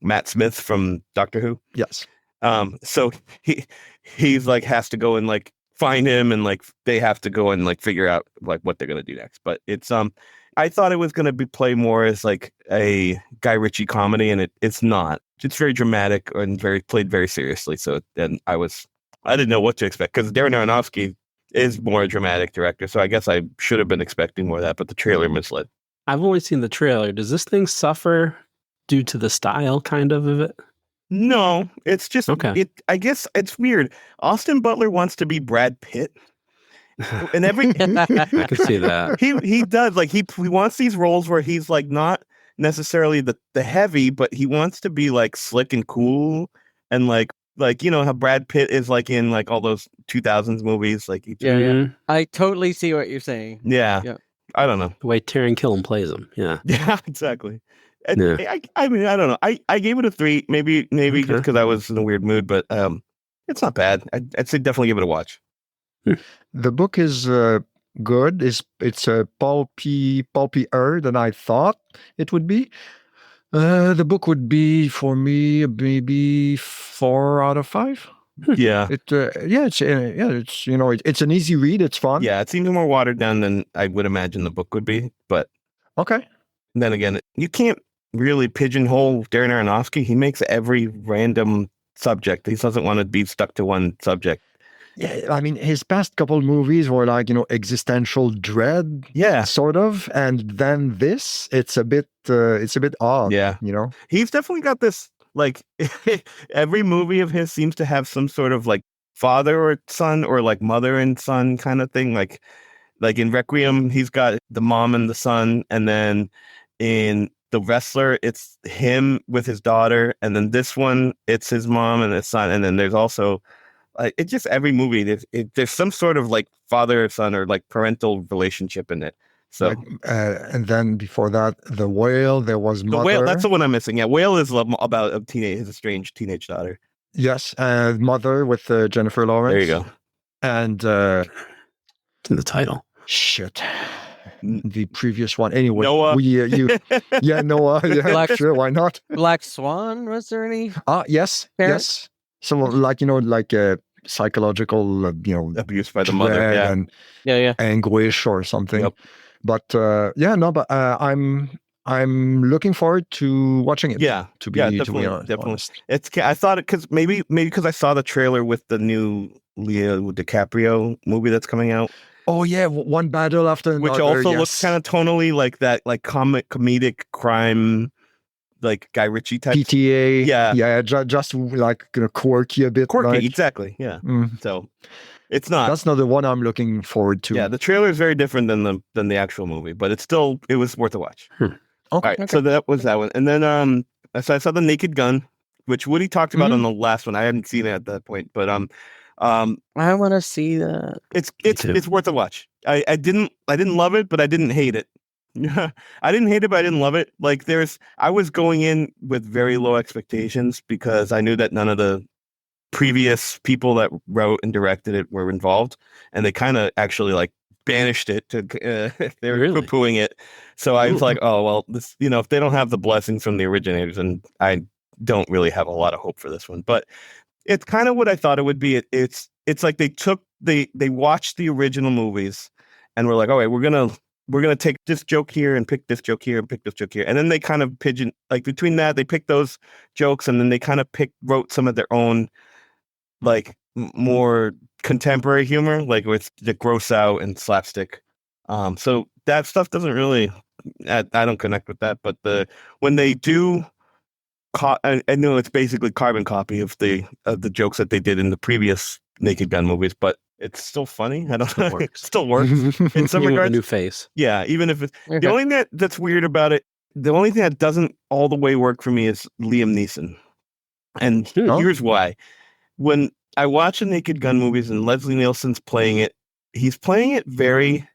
Matt Smith from Doctor Who. Yes. So he's like has to go and like find him, and like they have to go and like figure out like what they're gonna do next. But it's I thought it was gonna play more as like a Guy Ritchie comedy, and it's not. It's very dramatic and played very seriously. So then I didn't know what to expect because Darren Aronofsky is more a dramatic director. So I guess I should have been expecting more of that, but the trailer misled. I've only seen the trailer. Does this thing suffer due to the style kind of it? No, it's just Okay. I guess it's weird. Austin Butler wants to be Brad Pitt, and every I can see that. he does like he wants these roles where he's like not necessarily the heavy, but he wants to be like slick and cool, and like you know how Brad Pitt is like in like all those 2000s movies, like Yeah. Mhm. I totally see what you're saying. yeah. Yeah. I don't know. The way Taron Killam plays him. Yeah. Yeah, exactly. And Yeah. I mean, I don't know. I gave it a 3, maybe Okay. just because I was in a weird mood, but it's not bad. I'd say definitely give it a watch. The book is good. It's pulpier than I thought it would be. The book would be for me maybe 4 out of 5. Yeah. It's it's an easy read. It's fun. Yeah, it seems more watered down than I would imagine the book would be. But Okay. then again, you can't really pigeonhole Darren Aronofsky. He makes every random subject. He doesn't want to be stuck to one subject. Yeah, I mean, his past couple movies were like, existential dread, Yeah. sort of, and then this, it's a bit odd. Yeah. He's definitely got this, like, every movie of his seems to have some sort of, like, father or son, or like mother and son kind of thing. Like in Requiem, he's got the mom and the son, and then in The Wrestler, it's him with his daughter, and then this one, it's his mom and his son, and then there's also like it's just every movie there's some sort of like father or son or like parental relationship in it. So Like, and then before that, The Whale, there was the Mother. Whale, that's the one I'm missing. Yeah, Whale is about his estranged teenage daughter. Yes, Mother with Jennifer Lawrence. There you go. And It's in the title. shit, the previous one. Anyway, Noah. yeah, Noah. Yeah, sure, why not? Black Swan, was there any? Yes, Parent? yes. So like like psychological, Abuse by the dread mother. Yeah. and Yeah. anguish or something. Yep. But but I'm looking forward to watching it. Yeah. To be definitely. honest. I thought it because maybe because I saw the trailer with the new Leo DiCaprio movie that's coming out, Oh yeah, one battle after another. which also yes. looks kind of tonally like that, like comedic crime, like Guy Ritchie type. PTA. Yeah. Just like quirky a bit. Quirky, like. exactly. Yeah. Mm. So it's not. That's not the one I'm looking forward to. Yeah, the trailer is very different than the actual movie, but it was worth a watch. Okay. All right, so that was that one, and then so I saw The Naked Gun, which Woody talked about on the last one. I hadn't seen it at that point, but I want to see that. it's worth a watch. I didn't love it, but I didn't hate it. I didn't hate it, but I didn't love it. Like I was going in with very low expectations because I knew that none of the previous people that wrote and directed it were involved, and they kind of actually like banished it to they were Really? poo-pooing it. So I was like, oh well, this if they don't have the blessings from the originators, and I don't really have a lot of hope for this one. But it's kind of what I thought it would be. It's like they watched the original movies and were like, all right, we're gonna take this joke here and pick this joke here and pick this joke here, and then they kind of between that they picked those jokes, and then they kind of wrote some of their own like more contemporary humor, like with the gross out and slapstick. So that stuff doesn't really, I don't connect with that. But when they do, I know it's basically carbon copy of the jokes that they did in the previous Naked Gun movies, but it's still funny. I don't know. It still works in some Even with a regards. new face. Yeah, even if it's Okay. the only thing that's weird about it, the only thing that doesn't all the way work for me is Liam Neeson, and here's why. When I watch the Naked Gun movies and Leslie Nielsen's playing it, he's playing it very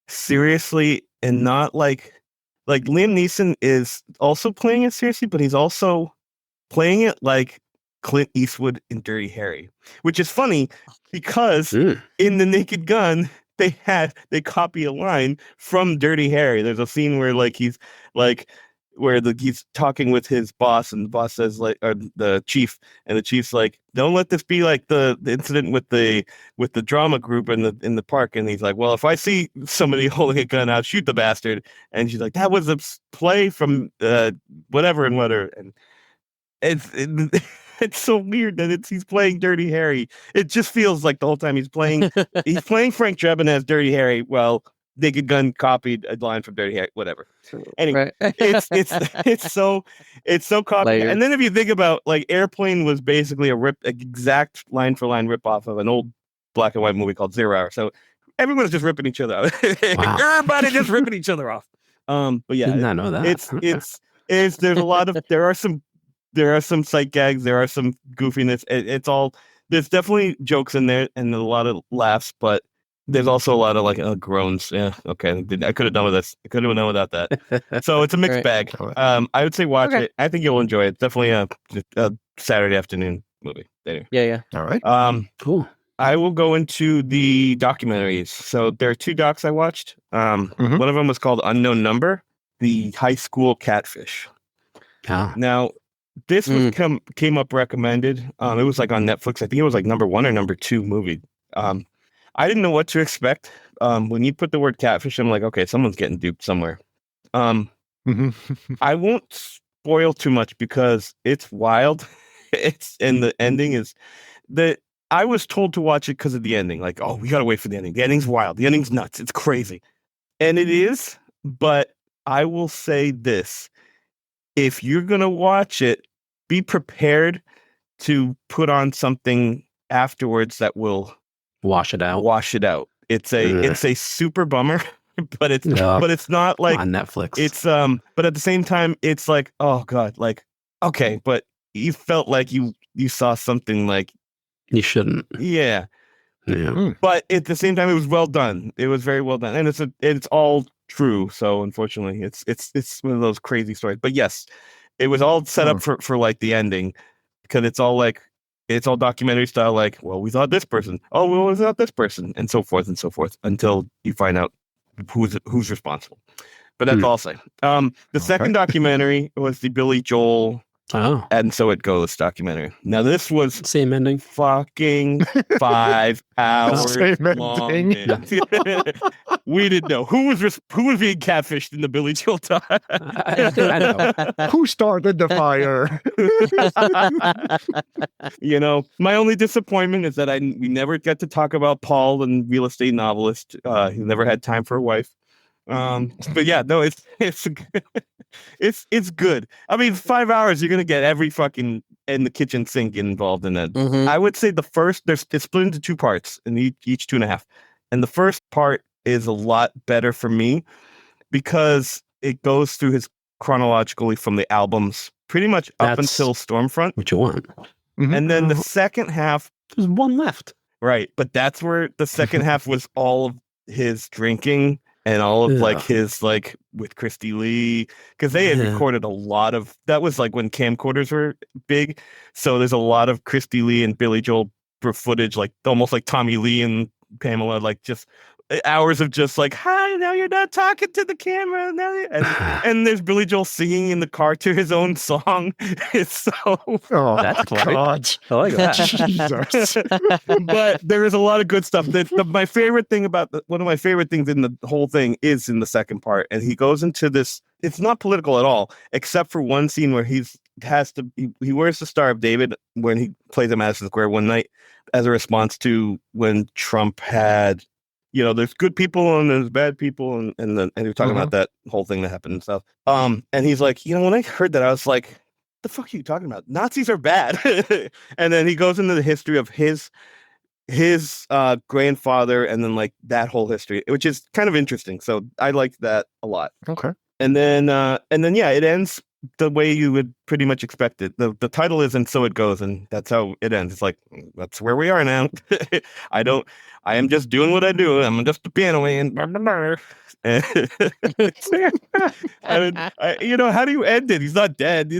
seriously and not like Liam Neeson is also playing it seriously, but he's also playing it like Clint Eastwood in Dirty Harry, which is funny because in the Naked Gun they copy a line from Dirty Harry. There's a scene where he's talking with his boss, and the boss says or the chief, and the chief's like, don't let this be like the incident with the drama group in the park. And he's like, well, if I see somebody holding a gun, I'll shoot the bastard. And she's like, that was a play from whatever and whatever. And it's so weird that he's playing Dirty Harry. It just feels like the whole time he's playing Frank Drebin as Dirty Harry. Well, Naked Gun copied a line from Dirty Harry, whatever. Anyway, Right. it's so copied. Layered. And then if you think about Airplane was basically an exact line for line rip off of an old black and white movie called 0 Hour. So everyone's just ripping each other off. Wow. Everybody just ripping each other off. But yeah, Did not know that. it's there's a lot of there are some sight gags, there are some goofiness. There's definitely jokes in there and a lot of laughs, but there's also a lot of groans. Yeah, okay. I could have done with this. I could have done without that. So it's a mixed bag. I would say watch it. I think you'll enjoy it. Definitely a Saturday afternoon movie. Anyway. Yeah. All right. Cool. I will go into the documentaries. So there are 2 docs I watched. One of them was called Unknown Number, the high school catfish. Oh. Now, this was came up recommended. It was on Netflix. I think it was number 1 or number 2 movie. I didn't know what to expect. When you put the word catfish, I'm like, okay, someone's getting duped somewhere. I won't spoil too much because it's wild. And the ending is that I was told to watch it because of the ending. Like, oh, we gotta wait for the ending. The ending's wild. The ending's nuts. It's crazy, and it is. But I will say this: if you're gonna watch it, be prepared to put on something afterwards that will Wash it out. wash it out. It's a super bummer, but it's not like on Netflix. It's but at the same time, it's like, oh god, like okay, but you felt like you saw something like you shouldn't. Yeah. Yeah. But at the same time, it was well done. It was very well done, and it's all true. So unfortunately, it's one of those crazy stories. But yes, it was all set up for like the ending, because it's all documentary style. Like, well, we thought this person. Oh, well, we thought this person, and so forth until you find out who's responsible. But that's all I'll say. The second documentary was the Billy Joel. Oh. And So It Goes documentary. Now this was same ending. Fucking 5 hours Same long. ending. We didn't know who was being catfished in the Billy Joel time. I know. Who started the fire? You know, my only disappointment is that we never get to talk about Paul, and real estate novelist. He never had time for a wife. But yeah, no, it's good. I mean, 5 hours, you're gonna get every fucking in the kitchen sink involved in it. Mhm. I would say the first, it's split into 2 parts, and each 2.5. And the first part is a lot better for me because it goes through his chronologically from the albums, pretty much up That's until Stormfront. What you want? And then the second half, There's one left. right? But that's where the second half was all of his drinking. And all of like his like with Christy Lee, because they had recorded a lot of that was like when camcorders were big. So there's a lot of Christy Lee and Billy Joel footage, like almost like Tommy Lee and Pamela, like just hours of just like, hi, now you're not talking to the camera. And there's Billy Joel singing in the car to his own song. It's so That's funny. God. I like that. Jesus. But there is a lot of good stuff. My favorite thing about one of my favorite things in the whole thing is in the second part, and he goes into this. It's not political at all, except for one scene where he wears the Star of David when he plays at Madison Square one night as a response to when Trump had. You know, there's good people and there's bad people, and you're talking about that whole thing that happened and stuff. And he's like, you know, when I heard that, I was like, the fuck are you talking about? Nazis are bad. And then he goes into the history of his grandfather, and then like that whole history, which is kind of interesting. So I liked that a lot. Okay. And then yeah, it ends the way you would pretty much expect it. The title is And So It Goes, and that's how it ends. It's like, that's where we are now. I am just doing what I do. I'm just a piano man. And you know, how do you end it? He's not dead.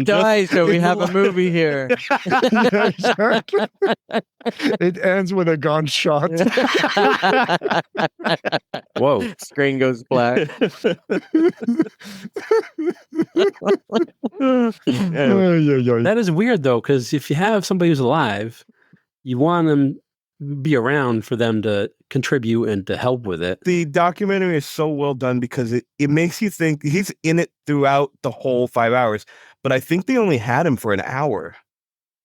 Guys, so we have a movie here. Yeah, exactly. It ends with a gunshot. Whoa. Screen goes black. That is weird though, because if you have somebody who's alive, you want them be around for them to contribute and to help with it. The documentary is so well done because it makes you think he's in it throughout the whole 5 hours, but I think they only had him for an hour.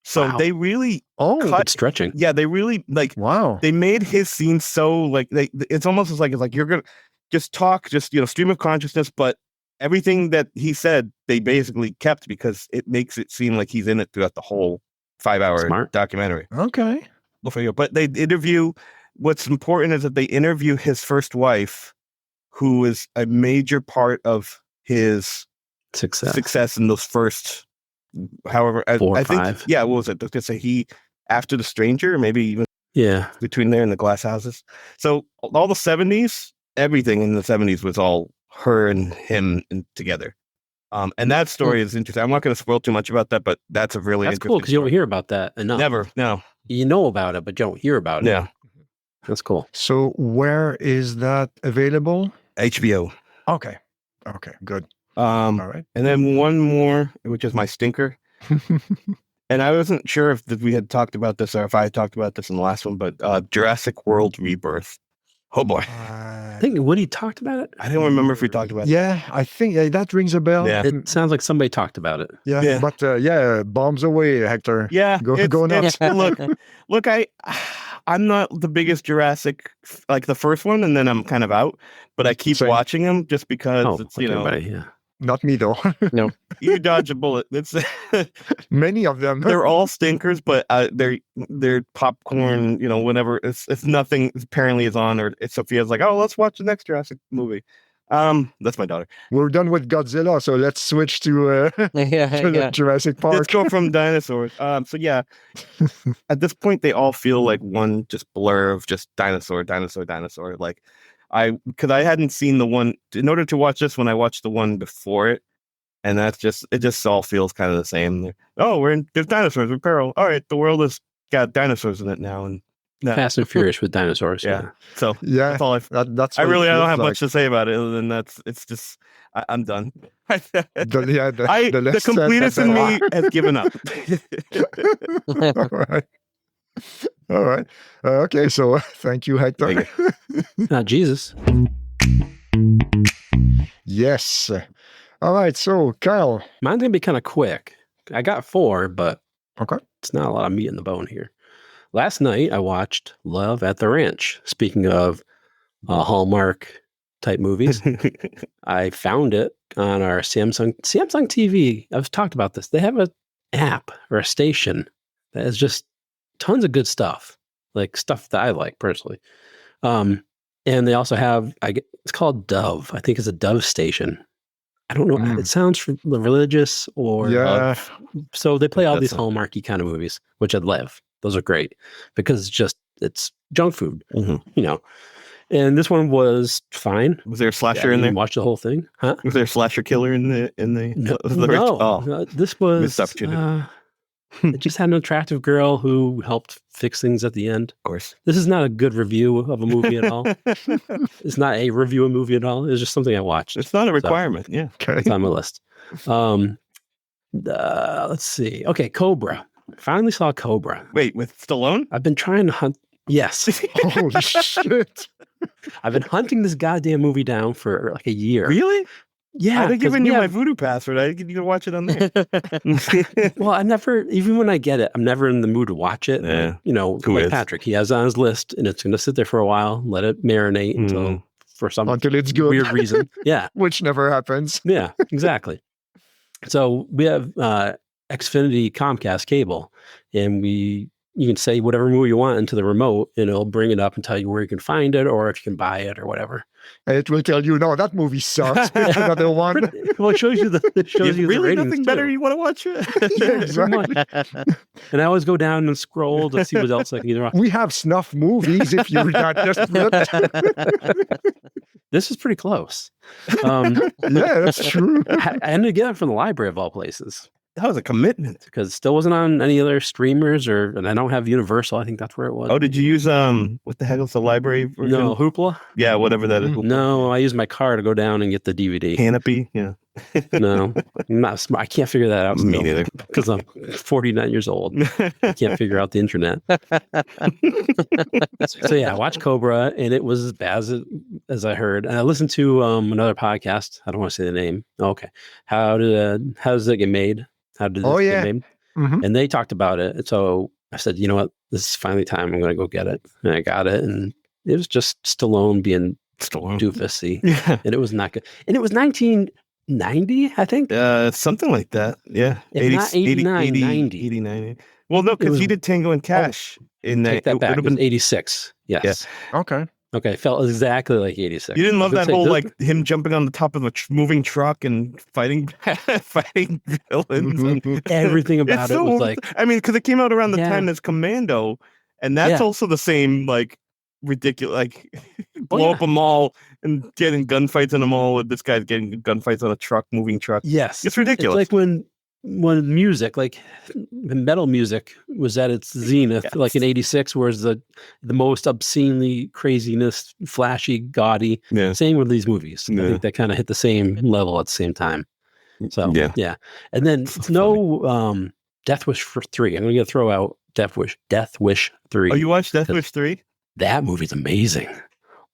So they really it's stretching. Yeah, they really they made his scene so like it's almost like you're gonna just talk, just stream of consciousness, but everything that he said they basically kept because it makes it seem like he's in it throughout the whole 5 hour documentary. Okay. But they interview. What's important is that they interview his first wife, who is a major part of his success in those first, however, I think, what was it? Let's say after The Stranger, maybe even between there and The Glass Houses. So all the 70s, everything in the 70s was all her and him together. And that story is interesting. I'm not going to spoil too much about that, but that's a really interesting cool because you don't hear about that enough. Never, no. You know about it, but you don't hear about it. Yeah. That's cool. So where is that available? HBO. Okay, good. All right. And then one more, which is my stinker. And I wasn't sure if we had talked about this or if I had talked about this in the last one, but Jurassic World Rebirth. Oh boy. I think Woody talked about it. I don't remember if we talked about it. Yeah, I think that rings a bell. Yeah. It sounds like somebody talked about it. Yeah. But bombs away, Hector. Yeah. Go nuts. Look, I'm not the biggest Jurassic, like the first one, and then I'm kind of out, but I keep watching them just because it's, everybody, yeah. Not me though. No. You dodge a bullet. It's Many of them. they're all stinkers, but they're popcorn. You know, whenever it's nothing apparently is on, or it's Sophia's like, oh, let's watch the next Jurassic movie. That's my daughter. We're done with Godzilla, so let's switch to Yeah. Jurassic Park. Let's go from dinosaurs. So yeah, at this point they all feel like one just blur of just dinosaur. Like because I hadn't seen the one in order to watch this one. I watched the one before it, and it just all feels kind of the same. Oh, there's dinosaurs. We're peril. All right, the world has got dinosaurs in it now, and Fast and Furious with dinosaurs. yeah. So Yeah, that's all that's. I what it don't feels have like. much to say about it other than it's just I'm done. The less said, completist the in better. me has given up. All right. All right. Okay. So thank you, Hector. Not Jesus. Yes. All right. So Kyle. Mine's gonna be kind of quick. I got 4, but Okay. it's not a lot of meat in the bone here. Last night I watched Love at the Ranch. Speaking of Hallmark type movies, I found it on our Samsung TV. I've talked about this. They have an app or a station that is just tons of good stuff, like stuff that I like personally. And they also have it's called Dove. I think it's a Dove station. I don't know. It sounds religious or Yeah. so they play all That's these Hallmarky kind of movies, which I love. Those are great because it's junk food, you know. And this one was fine. Was there a slasher in there? Watch the whole thing, huh? Was there a slasher killer in the No, Oh, this was missed opportunity. it just had an attractive girl who helped fix things at the end. of course. This is not a good review of a movie at all. It's not a review of a movie at all. It's just something I watched. It's not a requirement. Yeah. Okay. It's on my list. Let's see. Okay, Cobra. Finally saw Cobra. Wait, with Stallone? I've been trying to hunt. Yes, Holy shit. I've been hunting this goddamn movie down for like a year. Really? Yeah, I'd have 'cause given we you my have- voodoo password. I could you can watch it on there. Well, I never, even when I get it, I'm never in the mood to watch it. Yeah. You know, Who like is? Patrick, he has it on his list, and it's going to sit there for a while, let it marinate until for some Until it's good. weird reason. Yeah, Which never happens. yeah, exactly. So we have Xfinity Comcast cable, and you can say whatever movie you want into the remote, and it'll bring it up and tell you where you can find it or if you can buy it or whatever. And it will tell you, no, that movie sucks. Pick another one. Well, it shows you the really ratings nothing too. better. You want to watch it? Yeah, Pretty much. And I always go down and scroll to see what else I can either watch. We have snuff movies if you're not desperate. This is pretty close. Yeah, that's true. I ended up getting it from the library of all places That was a commitment. because it still wasn't on any other streamers and I don't have Universal. I think that's where it was. Oh, did you use what the heck was the library version? No, Hoopla? Yeah, whatever that is. No, I used my car to go down and get the DVD. Canopy. Yeah. No, I'm not smart. I can't figure that out. Me neither. Because I'm 49 years old. I can't figure out the internet. So yeah, I watched Cobra, and it was as bad as I heard. And I listened to another podcast. I don't want to say the name. Okay, how does it get made? How did this get made? Mhm. And they talked about it. So I said, you know what? This is finally time. I'm going to go get it. And I got it, and it was just Stallone being doofusy, Yeah. and it was not good. And it was 1990, I think. Something like that. Yeah. If not 89, 90. 89. Well, no, because was- he did Tango and Cash in that. Take that it back. would It have was been. 86. Yes. Okay. Okay. It felt exactly like 86. You didn't I love was that gonna whole say, like him jumping on the top of a moving truck and fighting fighting villains. And, everything about it's it so was over- like, I mean, because it came out around the Yeah. time as Commando, and that's Yeah. also the same like ridiculous, like blow yeah. up a mall and getting gunfights in a mall with this guy's getting gunfights on a truck, moving truck. yes. It's ridiculous. It's like when music, like metal music was at its zenith, Yes. like in 86, whereas the most obscenely craziness, flashy, gaudy. Yeah. Same with these movies. I Yeah. think they kind of hit the same level at the same time. So Yeah. And then So no Death Wish for 3. I'm going to throw out Death Wish 3. Oh, you watched Death Wish 3? That movie's amazing.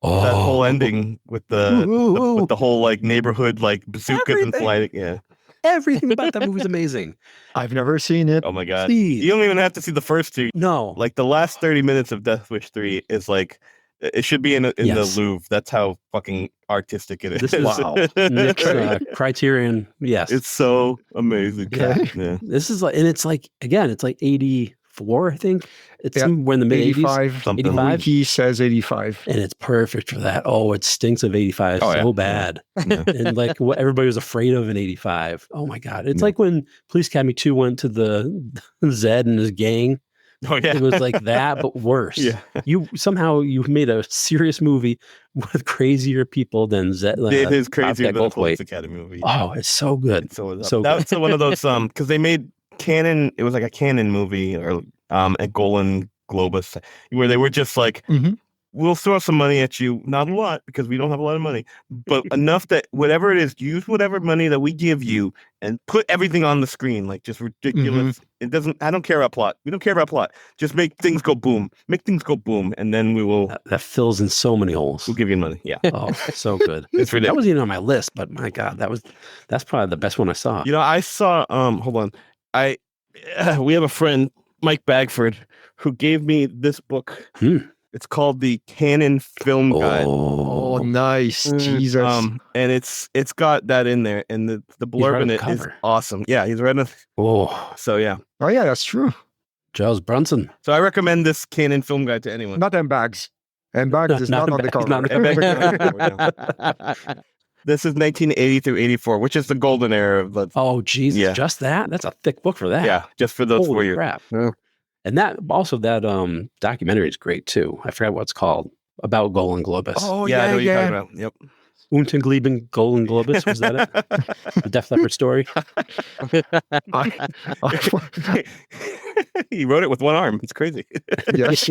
Oh, That whole ending with with the whole like neighborhood like bazookas and Everything. flying. Yeah. Everything about that movie's amazing. I've never seen it. Oh my god. Please. You don't even have to see the first two. No. Like the last 30 minutes of Death Wish 3 is like It should be in Yes. the Louvre. That's how fucking artistic it is. This is Nick's Criterion. Yes, It's so amazing. Okay. Yeah. this is like, and it's like again, it's like 84, I think. It's Yeah. somewhere in the mid 80s, 85. Something. 85, Wiki says 85. and it's perfect for that. Oh, it stinks of 85 Oh, so yeah. bad, Yeah. and like what everybody was afraid of in 85. Oh my god, it's Yeah. like when Police Academy 2 went to the Zed and his gang. Oh yeah. It was like that, but worse. Yeah. You made a serious movie with crazier people than Zed. It is crazier than the Goldthwait. Police Academy movie. Oh, it's so good. So So that's one of those because they made Canon. It was like a Canon movie or at Golden Globus where they were just like, Mhm. we'll throw some money at you, not a lot because we don't have a lot of money, but enough that whatever it is, use whatever money that we give you and put everything on the screen, like just ridiculous. It doesn't. I don't care about plot. We don't care about plot. Just make things go boom. Make things go boom, and then we will. that fills in so many holes. We'll give you money. Yeah, Oh, so good. it's That ridiculous. wasn't even on my list, but my God, that's probably the best one I saw. You know, I saw. Hold on. We have a friend, Mike Bagford, who gave me this book. Hmm. It's called the Canon Film Guide. Oh, nice. Mm. Jesus. And it's got that in there, and the blurb read in the it is cover. awesome. Yeah, he's read it. Oh, So yeah, Oh, yeah, that's true. Charles Brunson. so I recommend this Canon Film Guide to anyone. Not in bags. And bags is not on the cover. not Yeah, This is 1980 through 84, which is the golden era of the. Oh, Jesus, Yeah. just that? That's a thick book for that. Yeah, just for those 4 Holy years. crap. Yeah. And that documentary is great too. I forgot what it's called, about Golden Globus. Oh, Yeah, I know yeah, what you're yeah. talking about. Yep. Untenglieben Golden Globus, was that it? The Def Leppard story? He wrote it with one arm. It's crazy. Yes.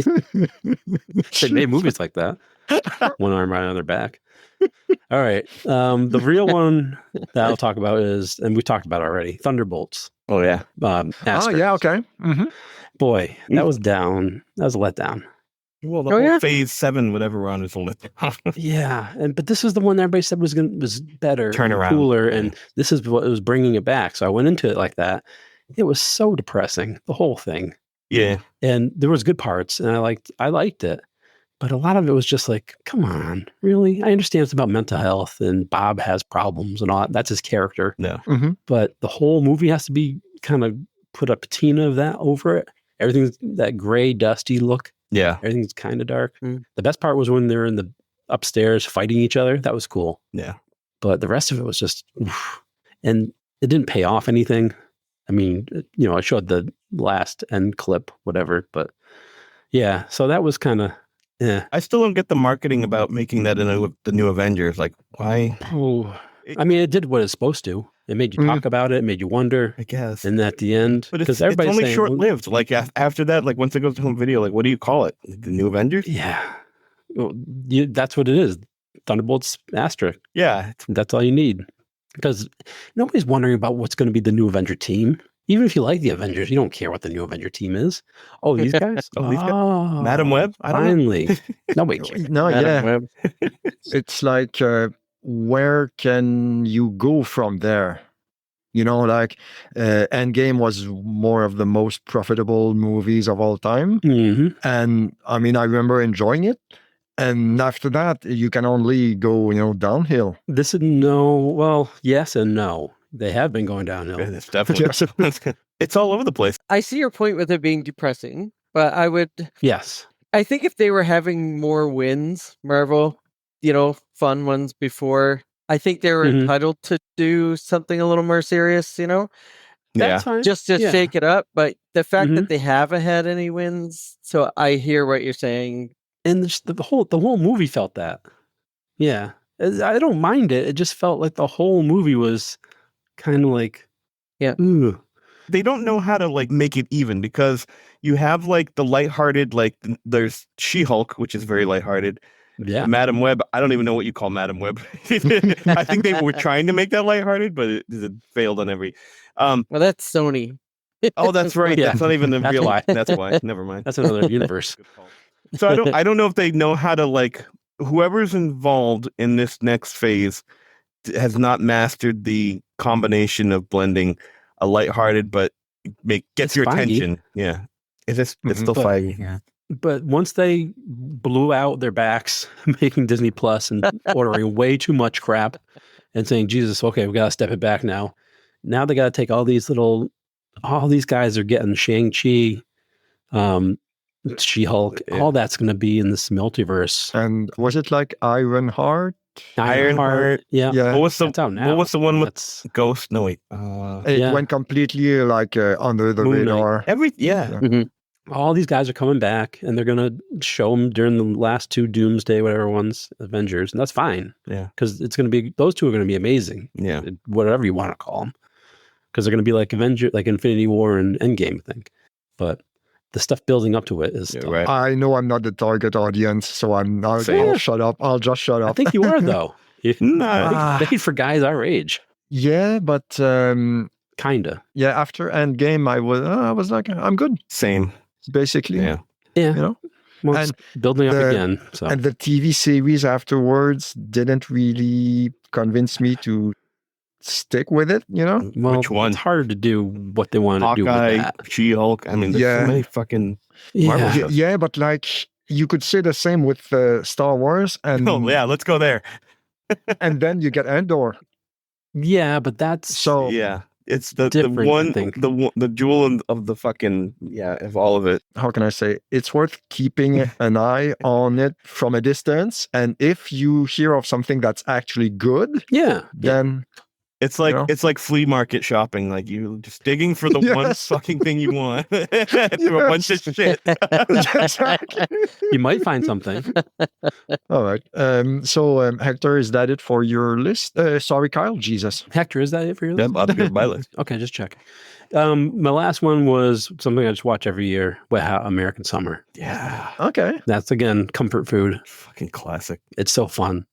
They made movies like that. One arm right on their back. All right. The real one that I'll talk about is, and we talked about it already, Thunderbolts. Oh yeah. Oh, Asterisk. yeah, okay. Mhm. Boy, that was down. That was a letdown. Well, the Oh, whole yeah? phase 7, whatever we're on, is a lit. Yeah, but this is the one that everybody said was better, Turn and around. cooler, and this is what was bringing it back. So I went into it like that. It was so depressing, the whole thing. Yeah. And there was good parts, and I liked it, but a lot of it was just like, come on, really? I understand it's about mental health, and Bob has problems and all that. That's his character, No. Mhm. but the whole movie has to be kind of put a patina of that over it. Everything's that gray, dusty look. Yeah. Everything's kind of dark. Mm. The best part was when they're in the upstairs fighting each other. That was cool. Yeah. But the rest of it was just, oof. And it didn't pay off anything. I mean, I showed the last end clip, whatever. But yeah, so that was kind of, I still don't get the marketing about making that the new Avengers. Like, why? Oh, I mean, it did what it's supposed to. It made you talk about it. It made you wonder. I guess. And at the end, But because it's everybody's only saying, short-lived. Like after that, like once it goes to home video, like what do you call it? The new Avengers? Yeah, well, that's what it is. Thunderbolts asterisk. Yeah. That's all you need. Because nobody's wondering about what's going to be the new Avenger team. Even if you like the Avengers, you don't care what the new Avenger team is. Oh, these guys? Oh, these guys? Oh, Madam Web? I don't know. Finally. Nobody cares. No, Madam yeah. Web. It's like, where can you go from there? Like Endgame was more of the most profitable movies of all time. hmm And I mean, I remember enjoying it. And after that, you can only go, downhill. This is yes and no. They have been going downhill. It's definitely. It's all over the place. I see your point with it being depressing, but Yes. I think if they were having more wins, Marvel, fun ones before, I think they were Mhm. entitled to do something a little more serious, Yeah. That's fine. just to Yeah. shake it up. But the fact Mhm. that they haven't had any wins, so I hear what you're saying. And the whole movie felt that. Yeah. I don't mind it. It just felt like the whole movie was kind of like, Yeah. ooh. They don't know how to like make it even because you have like the lighthearted, like there's She-Hulk, which is very lighthearted. Yeah. Madam Web, I don't even know what you call Madam Web. I think they were trying to make that lighthearted, but it failed on every. Well, that's Sony. Oh, that's right. Yeah. That's not even the That's real. why. That's why. Never mind. That's another universe. Good call. So I don't know if they know how to like whoever's involved in this next phase has not mastered the combination of blending a lighthearted but gets It's your Feige. attention. Yeah. It's Mhm. still But- Feige. Yeah. But once they blew out their backs making Disney Plus and ordering way too much crap and saying, Jesus, okay, we got to step it back now. Now they got to take all these guys are getting Shang-Chi, She-Hulk, all that's going to be in this multiverse. And was it like Ironheart? Ironheart. Yeah. What was the That's out now. What was the one with Ghost? No, wait. It went completely like under the Moon radar. All these guys are coming back, and they're going to show them during the last two Doomsday, whatever ones, Avengers, and that's fine. Yeah. Because it's going to be, those two are going to be amazing. Yeah. Whatever you want to call them. Because they're going to be like like Infinity War and Endgame, I think. But the stuff building up to it is tough. Right. I know I'm not the target audience, so I'm not. I'll shut up. I'll just shut up. I think you are, though. No. They for guys our age. Yeah, but Kinda. yeah, after Endgame, I was like, I'm good. Same. Basically. Yeah. Yeah. You know? Well, it's building up again. So. And the TV series afterwards didn't really convince me to stick with it, you know? Well, Which one? It's harder to do what they want to do with Hawkeye, that. She-Hulk. I mean, there's so many fucking Marvel shows. Yeah, but like you could say the same with Star Wars, and Oh yeah, let's go there. and then you get Andor. Yeah, but that's So Yeah, it's the Different, I one think. the jewel of the fucking of all of it. how can I say? It's worth keeping an eye on it from a distance, and if you hear of something that's actually good, then It's like You know? it's like flea market shopping. Like you just digging for the one Yes. fucking thing you want through a bunch of shit. exactly. you might find something. All right. So Hector, is that it for your list? Sorry, Kyle. Jesus. Hector, is that it for your list? Yep, up my list. Okay, just check. My last one was something I just watch every year. American Summer. Yeah, Okay. That's again comfort food. fucking classic. It's so fun,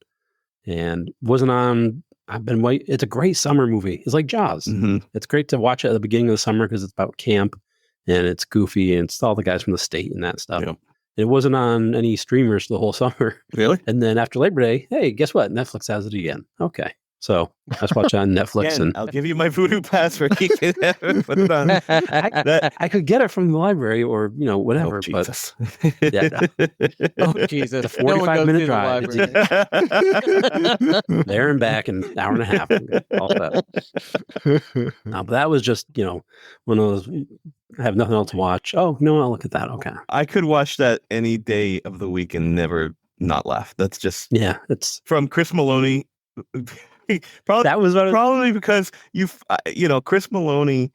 and wasn't on. I've been waiting. It's a great summer movie. It's like Jaws. Mm-hmm. It's great to watch it at the beginning of the summer because it's about camp and it's goofy and it's all the guys from the state and that stuff. Yep. It wasn't on any streamers the whole summer. Really? And then after Labor Day, hey, guess what? Netflix has it again. Okay. So let's watch it on Netflix. Again, And I'll give you my voodoo pass for keeping it. Put it on. I could get it from the library or, whatever. Oh, but Jesus. yeah, Oh Jesus! The 45-minute drive. drive. there and back in an hour and a half. All that. No, but that was just, one of those, I have nothing else to watch. Oh, no, I'll look at that. Okay. I could watch that any day of the week and never not laugh. That's just Yeah, it's from Chris Maloney. Probably, that was what probably because Chris Maloney,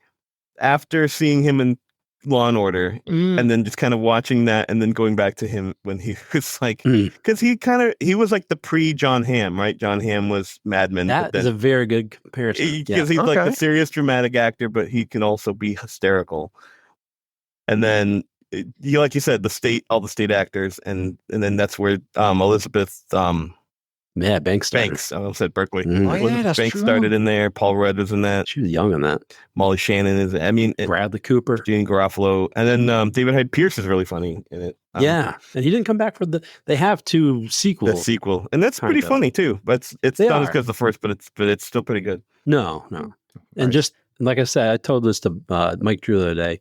after seeing him in Law and Order, and then just kind of watching that, and then going back to him when he was like, because he was like the pre-John Hamm, right? John Hamm was Mad Men. That is a very good comparison. Because he's like the serious dramatic actor, but he can also be hysterical. And then, like you said, all the state actors, and then that's where Elizabeth. Yeah, Banks. Banks. I almost said Berkeley. Mm. Oh, yeah, that's Banks true. started in there. Paul Rudd was in that. She was young in that. Molly Shannon is. I mean, Bradley Cooper. Jean Garofalo, and then David Hyde Pierce is really funny in it. Yeah, and he didn't come back for they have two sequels. The sequel, and that's pretty Kind of. funny too. But it's They not as are. good as the first, but it's still pretty good. No. Right. And just like I said, I told this to Mike Drew the other day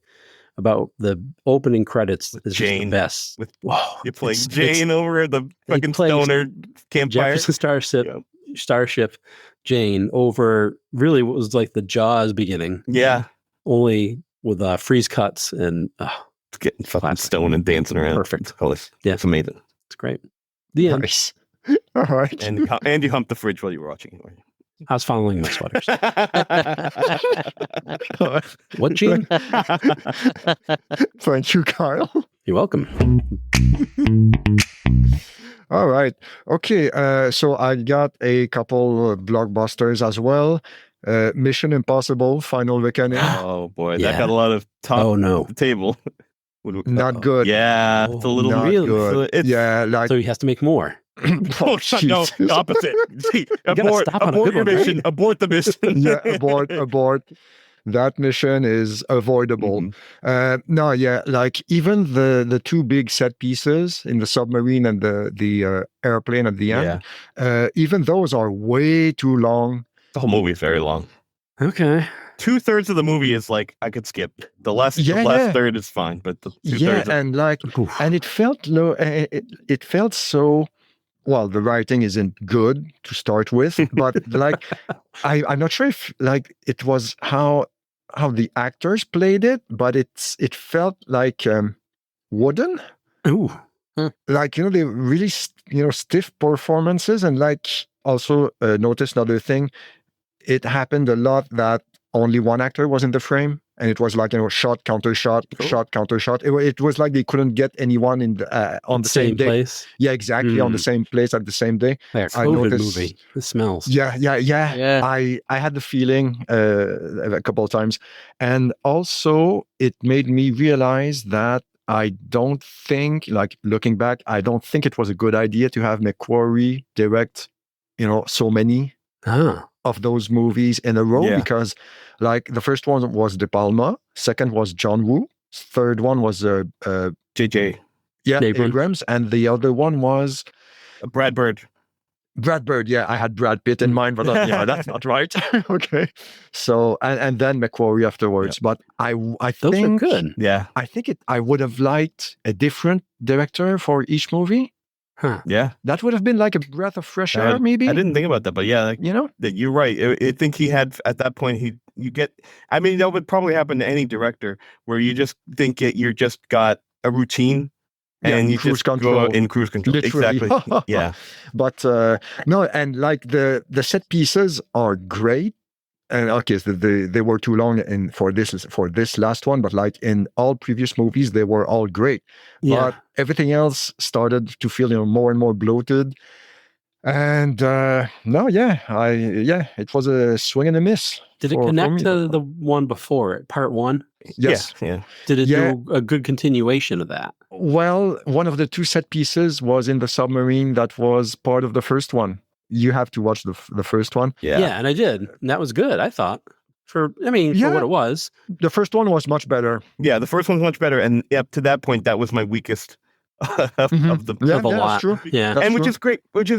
about the opening credits is just the Jane. best. With Whoa, you play it's- Jane over the fucking plays stoner campfire. Jefferson Yep. Starship Jane over really what was like the Jaws beginning, Yeah, only with freeze cuts and it's getting fucking Classic. stoned and dancing around. Perfect. Yeah, it's amazing. it's great. The end. Nice. All right. And you humped the fridge while you were watching it. I was following my sweaters. What, Gene? Thank you, Kyle. You're welcome. All right. Okay. So I got a couple of blockbusters as well. Mission Impossible: Final Reckoning. Oh boy, Yeah. that got a lot of top Oh no. of the table. Not good. Yeah, it's a little Not really? good. It's- Yeah, like So he has to make more. Oh, no, the opposite. See, gotta abort stop on a your good one, right? mission. Abort the mission. yeah, abort. That mission is avoidable. Mhm. No, yeah, like even the two big set pieces in the submarine and the airplane at the end, even those are way too long. The whole movie is very long. Okay. 2/3 of the movie is like I could skip. The last third is fine, but the 2/3 and like, and it felt low. It felt so. Well, the writing isn't good to start with, but like, I'm not sure if like it was how the actors played it, but it felt like wooden. Ooh. Like, they really stiff performances, and like also notice another thing. It happened a lot that only one actor was in the frame, and it was like shot counter shot, shot counter shot. It was like they couldn't get anyone in on the same day. Place. Yeah, exactly, on the same place at the same day. Like a COVID movie. It smells. Yeah. I had the feeling a couple of times, and also it made me realize that I don't think, like looking back, I don't think it was a good idea to have McQuarrie direct, so many of those movies in a row, because like the first one was De Palma, second was John Woo, third one was JJ. Yeah, Abrams, and the other one was Brad Bird. Yeah, I had Brad Pitt in mind, but that's not right. Okay, so and then McQuarrie afterwards. But I those think are good. Yeah, I think I would have liked a different director for each movie. Huh. Yeah, that would have been like a breath of fresh air. Maybe I didn't think about that, but yeah, like, you're right. I think he had at that point. I mean, that would probably happen to any director where you just think you just got a routine. And you just go out in cruise control. Literally. Exactly. Yeah. But no, and like the set pieces are great. And okay, so they were too long for this last one, but like in all previous movies, they were all great. Yeah. But everything else started to feel more and more bloated. And it was a swing and a miss. Did it connect to the one before it, part one? Yes. Yeah. Did it do a good continuation of that? Well, one of the two set pieces was in the submarine that was part of the first one. You have to watch the first one. Yeah, and I did. And that was good, I thought. For what it was. The first one was much better. Yeah, the first one's much better. And up to that point, that was my weakest of the lot. That's true. Yeah. That's which true. is great, which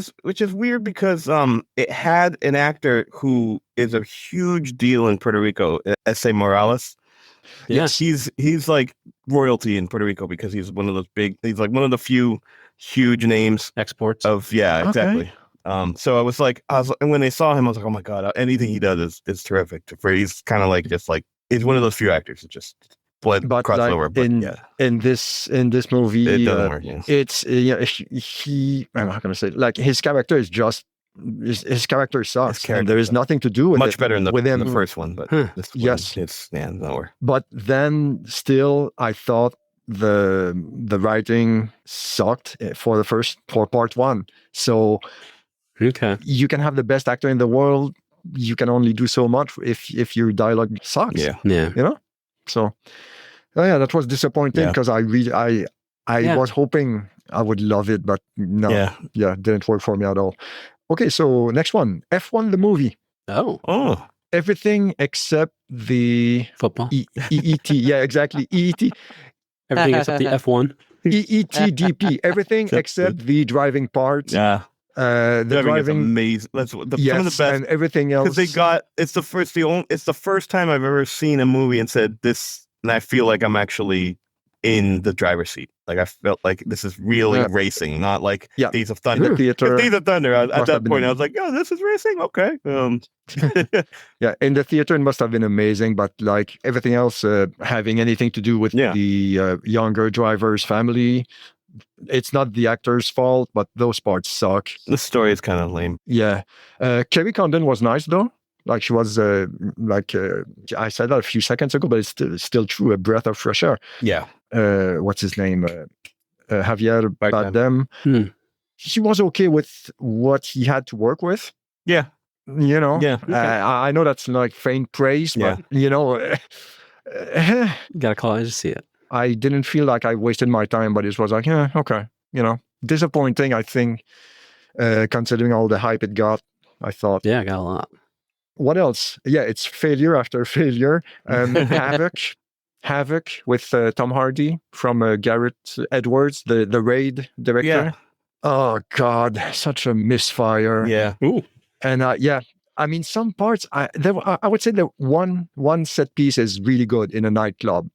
is weird because it had an actor who is a huge deal in Puerto Rico, S.A. Morales. Yes, he's like royalty in Puerto Rico because he's one of those he's like one of the few huge names exports of exactly. So I was and when they saw him, I was like, oh my god, anything he does is terrific. He's kind of like he's one of those few actors that just crossed over. But in this movie, it doesn't work. Yeah. It's I'm not going to say like his character is just. His character sucks, and there is nothing to do with much it. better in the him. first one, but this one, yes, it's nowhere. But then still, I thought the writing sucked for part one. So you can have the best actor in the world, you can only do so much if your dialogue sucks. Yeah. So that was disappointing because I was hoping I would love it, but no, didn't work for me at all. Okay, so next one, F1 the movie. Oh. Everything except the football. EET. Yeah, exactly. EET. Everything except the F1. EETDP. Everything except the driving part. Yeah. The driving is amazing. That's some of the best. And everything else. Because it's the first time I've ever seen a movie and said this, and I feel like I'm actually in the driver's seat. Like I felt like this is really racing, not like Days of Thunder. Days of Thunder. At that point, I was like, "Oh, this is racing." Okay. In the theater, it must have been amazing. But like everything else, having anything to do with the younger driver's family, it's not the actor's fault. But those parts suck. The story is kind of lame. Yeah, Kerry Condon was nice though. Like she was, I said that a few seconds ago, but it's still true. A breath of fresh air. Yeah. What's his name? Javier Bardem. He was okay with what he had to work with. Yeah. I know that's like faint praise, but gotta call it to see it. I didn't feel like I wasted my time, but it was like, okay. Disappointing, I think, considering all the hype it got. I thought. Yeah, I got a lot. What else? Yeah, it's failure after failure. Havoc with Tom Hardy from Garrett Edwards, the Raid director. Yeah. Oh God, such a misfire. Yeah. Ooh. And I mean, some parts. I would say that one set piece is really good in a nightclub.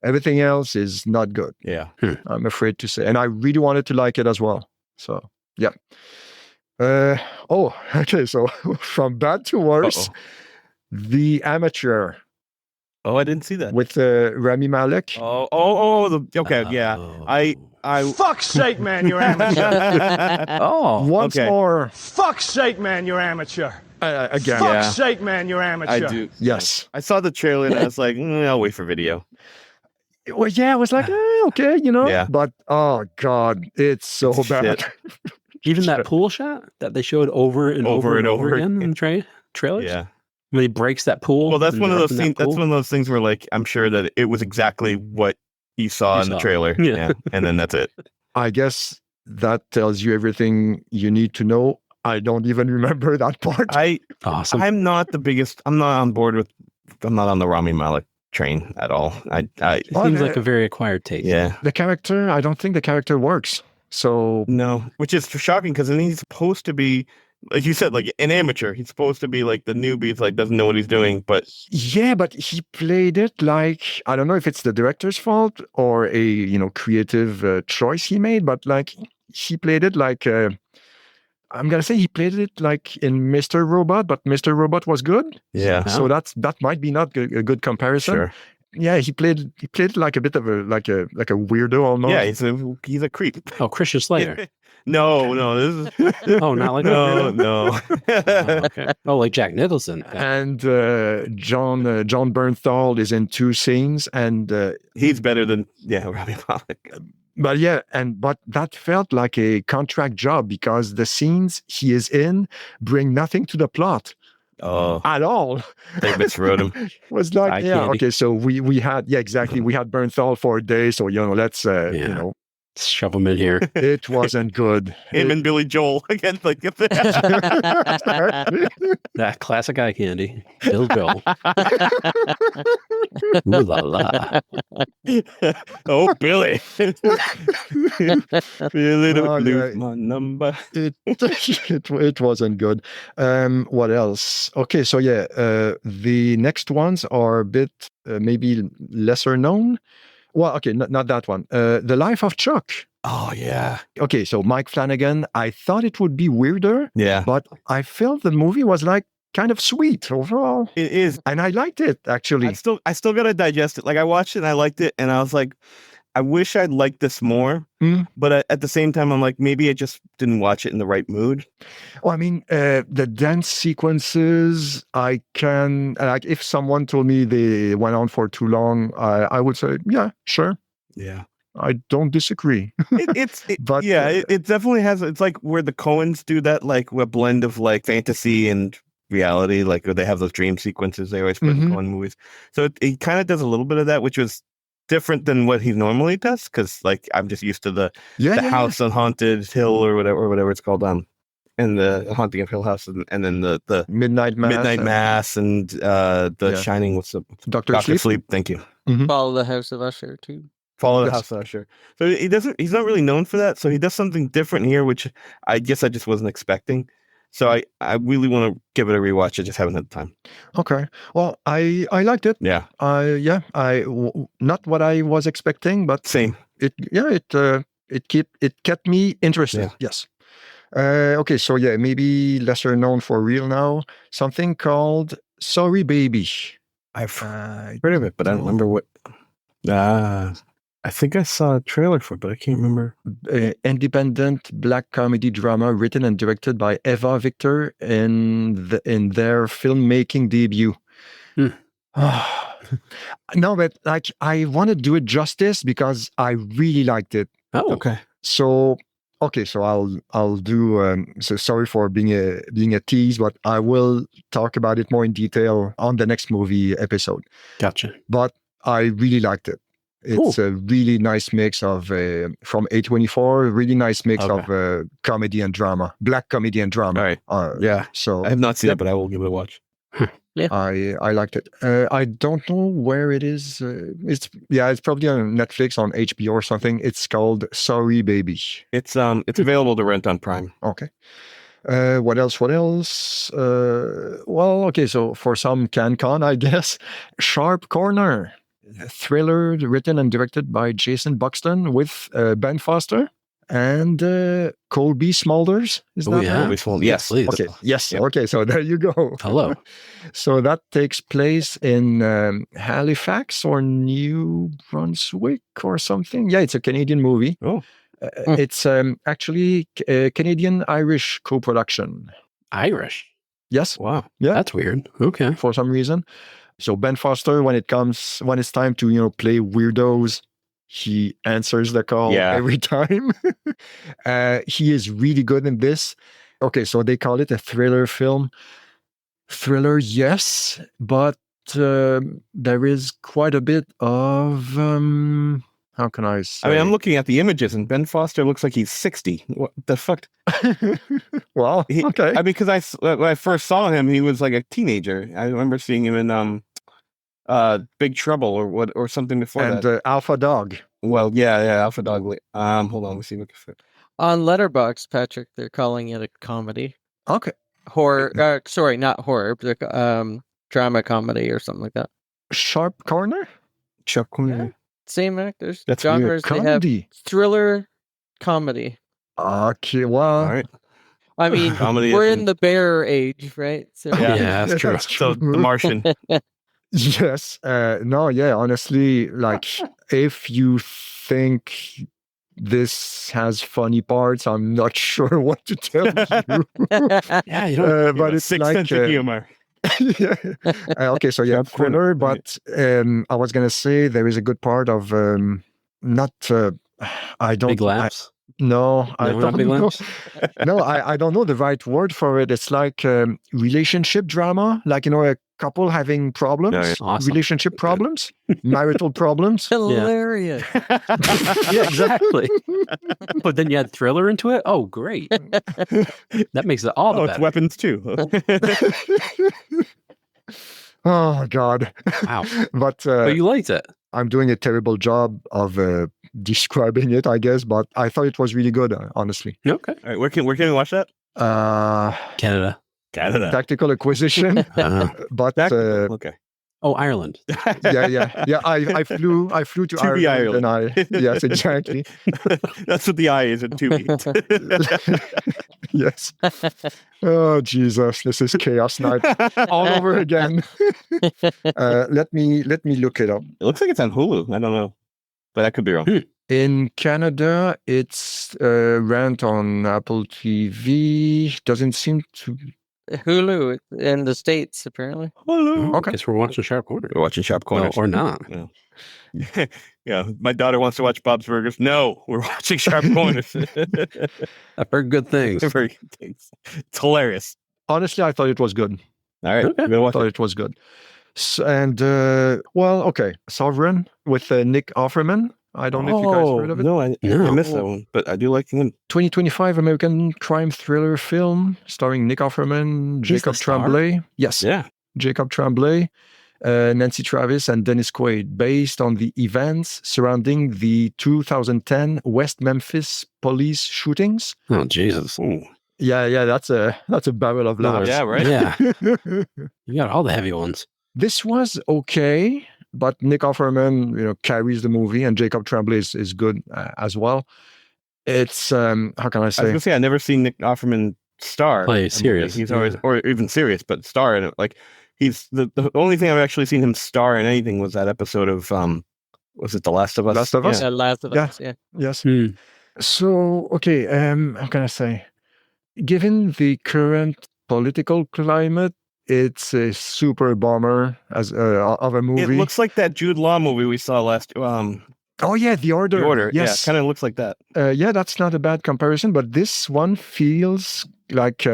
Everything else is not good. Yeah. I'm afraid to say, and I really wanted to like it as well. So yeah. Okay. So from bad to worse, The Amateur. Oh, I didn't see that. With Rami Malek. Okay, yeah. I Fuck's sake, man, you're amateur. Once more. Fuck's sake, man, you're amateur. Again. Fuck's sake, man, you're amateur. I do. Yes. I saw the trailer and I was like, I'll wait for video. Well, yeah, I was like, okay, Yeah. But oh god, it's so bad. Even that pool shot that they showed over and over again in the trailers. Yeah. When he breaks that pool. Well, that's one of those scenes. That's one of those things where, like, I'm sure that it was exactly what you saw in the trailer. Yeah. And then that's it. I guess that tells you everything you need to know. I don't even remember that part. Awesome. I'm not the biggest. I'm not on board with. I'm not on the Rami Malek train at all. It seems like a very acquired taste. Yeah. The character. I don't think the character works. So no, which is shocking because then he's supposed to be, like you said, like an amateur. He's supposed to be like the newbie, it's like doesn't know what he's doing. But but he played it like, I don't know if it's the director's fault or a creative choice he made, but like he played it like I'm gonna say he played it like in Mr. Robot, but Mr. Robot was good. Yeah. So that might be not a good comparison. Sure. Yeah, he played it like a bit of a weirdo almost. Yeah, he's a creep. Oh, Christian Slayer. No, this is not like no. Okay. Oh, like Jack Nicholson. And John Bernthal is in 2 scenes, and he's better than Rami Malek. But that felt like a contract job because the scenes he is in bring nothing to the plot. At all. They miswrote him. Was like, okay, so we had, exactly. We had Bernthal for a day, so, let's, shove him in here. It wasn't good. Him and Billy Joel again, like that classic eye candy. Bill Joel. Ooh la la. Oh, Billy. Billy, don't lose my number. It wasn't good. What else? Okay, so the next ones are a bit maybe lesser known. Well, okay, not that one. The Life of Chuck. Oh, yeah. Okay, so Mike Flanagan, I thought it would be weirder. Yeah. But I felt the movie was like kind of sweet overall. It is. And I liked it, actually. I still got to digest it. Like, I watched it and I liked it. And I was like, I wish I'd liked this more. But at the same time, I'm like, maybe I just didn't watch it in the right mood. Well, I mean, the dance sequences, I can, like, if someone told me they went on for too long, I would say, yeah, sure. Yeah. I don't disagree. It definitely has, it's like where the Coens do that, like a blend of like fantasy and reality, like they have those dream sequences they always put in Coen movies. So it kind of does a little bit of that, which was different than what he normally does, because like I'm just used to the house on Haunted Hill or whatever it's called, and the Haunting of Hill House, and then the Midnight Mass and the Shining. What's up? Doctor Sleep. Thank you. Follow the House of Usher too. Follow the House of Usher. So he's not really known for that. So he does something different here, which I guess I just wasn't expecting. So I really want to give it a rewatch. I just haven't had the time. Okay. Well, I liked it. Yeah. Not what I was expecting, but same. It kept me interested. Yeah. Yes. Okay. So maybe lesser known for real now. Something called Sorry Baby. I've heard of it, but I don't remember what. I think I saw a trailer for it, but I can't remember. Independent black comedy drama written and directed by Eva Victor in their filmmaking debut. No, but like I want to do it justice because I really liked it. Oh, okay. So I'll do. So sorry for being a tease, but I will talk about it more in detail on the next movie episode. Gotcha. But I really liked it. It's a really nice mix of from A24, really nice mix of comedy and drama, black comedy and drama. All right. So I have not seen it, but I will give it a watch. Yeah, I liked it. I don't know where it is. It's probably on Netflix, on HBO or something. It's called Sorry Baby. It's available to rent on Prime. Okay. What else? What else? Well, okay. So for some CanCon, I guess, Sharp Corner, a thriller written and directed by Jason Buxton with Ben Foster and Colby Smulders. Is Oh, that yeah. right? Yes. Please. Okay. Yes. Yep. Okay. So there you go. Hello. So that takes place in Halifax or New Brunswick or something. Yeah, it's a Canadian movie. Oh. It's actually a Canadian-Irish co-production. Irish. Yes, Wow. yeah, That's weird. Okay. for some reason. So Ben Foster, when it's time to play weirdos, he answers the call Yeah. every time. He is really good in this. Okay, so they call it a thriller film. Thriller, yes, but there is quite a bit of how can I say? I mean, I'm looking at the images, and Ben Foster looks like he's 60. What the fuck? Well, He- okay. I mean, because when I first saw him, he was like a teenager. I remember seeing him in Big Trouble or something before And that. Alpha Dog. Well, yeah, Alpha Dog. Hold on, let me see what. On Letterboxd, Patrick, they're calling it a comedy. Okay. Horror. Sorry, not horror. But drama comedy or something like that. Sharp Corner? Chuck. Yeah. Same actors. That's weird. genres. They have Comedy. thriller, comedy. Okay, well. All right. I mean, Comedy we're is- in the bear age, right? So Yeah. Yeah, that's true. So The Martian. Yes. No, yeah, honestly, like, if you think this has funny parts, I'm not sure what to tell you. Yeah, you don't. But it's Sixth like... sense of humor. yeah. Okay, so yeah, Sharp Corner, thriller, right. but I was gonna say there is a good part of not I don't Big laughs. no, I No, not don't big know. laughs. No, I don't know the right word for it. It's like relationship drama, like a couple having problems, Yeah, yeah. Awesome. relationship problems, marital problems. hilarious. Yeah, exactly. But then you add thriller into it. Oh, great. That makes it all the Oh, it's better. weapons too. Oh God! Wow. But But you liked it. I'm doing a terrible job of describing it, I guess. But I thought it was really good, honestly. Okay. All right, where can we watch that? Canada. Canada. Tactical acquisition, but Okay. Oh, Ireland. yeah. I flew to To be Ireland, and yes, exactly. That's what the eye is in Tubi. Yes. Oh Jesus, this is chaos night all over again. Let me look it up. It looks like it's on Hulu. I don't know, but I could be wrong. In Canada, it's rent on Apple TV. Doesn't seem to. Hulu in the States, apparently. Hello. Okay. Guess we're watching Sharp Corner. We're watching Sharp Well, Corners. or not. Yeah, my daughter wants to watch Bob's Burgers. No, we're watching Sharp Corners. I've heard good things. Very good things. It's hilarious. Honestly, I thought it was good. All right, Okay. we're gonna I watch thought it. it was good. And well, okay, Sovereign with Nick Offerman. I don't know if you guys heard of it. No, I No. missed that one, but I do like him. 2025 American crime thriller film starring Nick Offerman, He's Jacob the star? Tremblay. Yes, Yeah, Jacob Tremblay, Nancy Travis, and Dennis Quaid, based on the events surrounding the 2010 West Memphis police shootings. Oh, Jesus. Ooh. Yeah, that's a barrel of laughs. yeah, right. Yeah. You got all the heavy ones. This was okay, but Nick Offerman, carries the movie, and Jacob Tremblay is good as well. It's how can I I was say? gonna say I've never seen Nick Offerman star. Play in a movie. serious. He's always, or even serious, but star in it. Like he's the only thing I've actually seen him star in anything was that episode of was it The Last of Us? Last of Us? Yeah. Last of Yeah. Us, yeah. Yes. Hmm. So okay, how can I say? Given the current political climate, it's a super bummer as of a It movie. looks like that Jude Law movie we saw last. Oh yeah, The Order. The Order. Yes. Yeah, kind of looks like that. Yeah, that's not a bad comparison, but this one feels like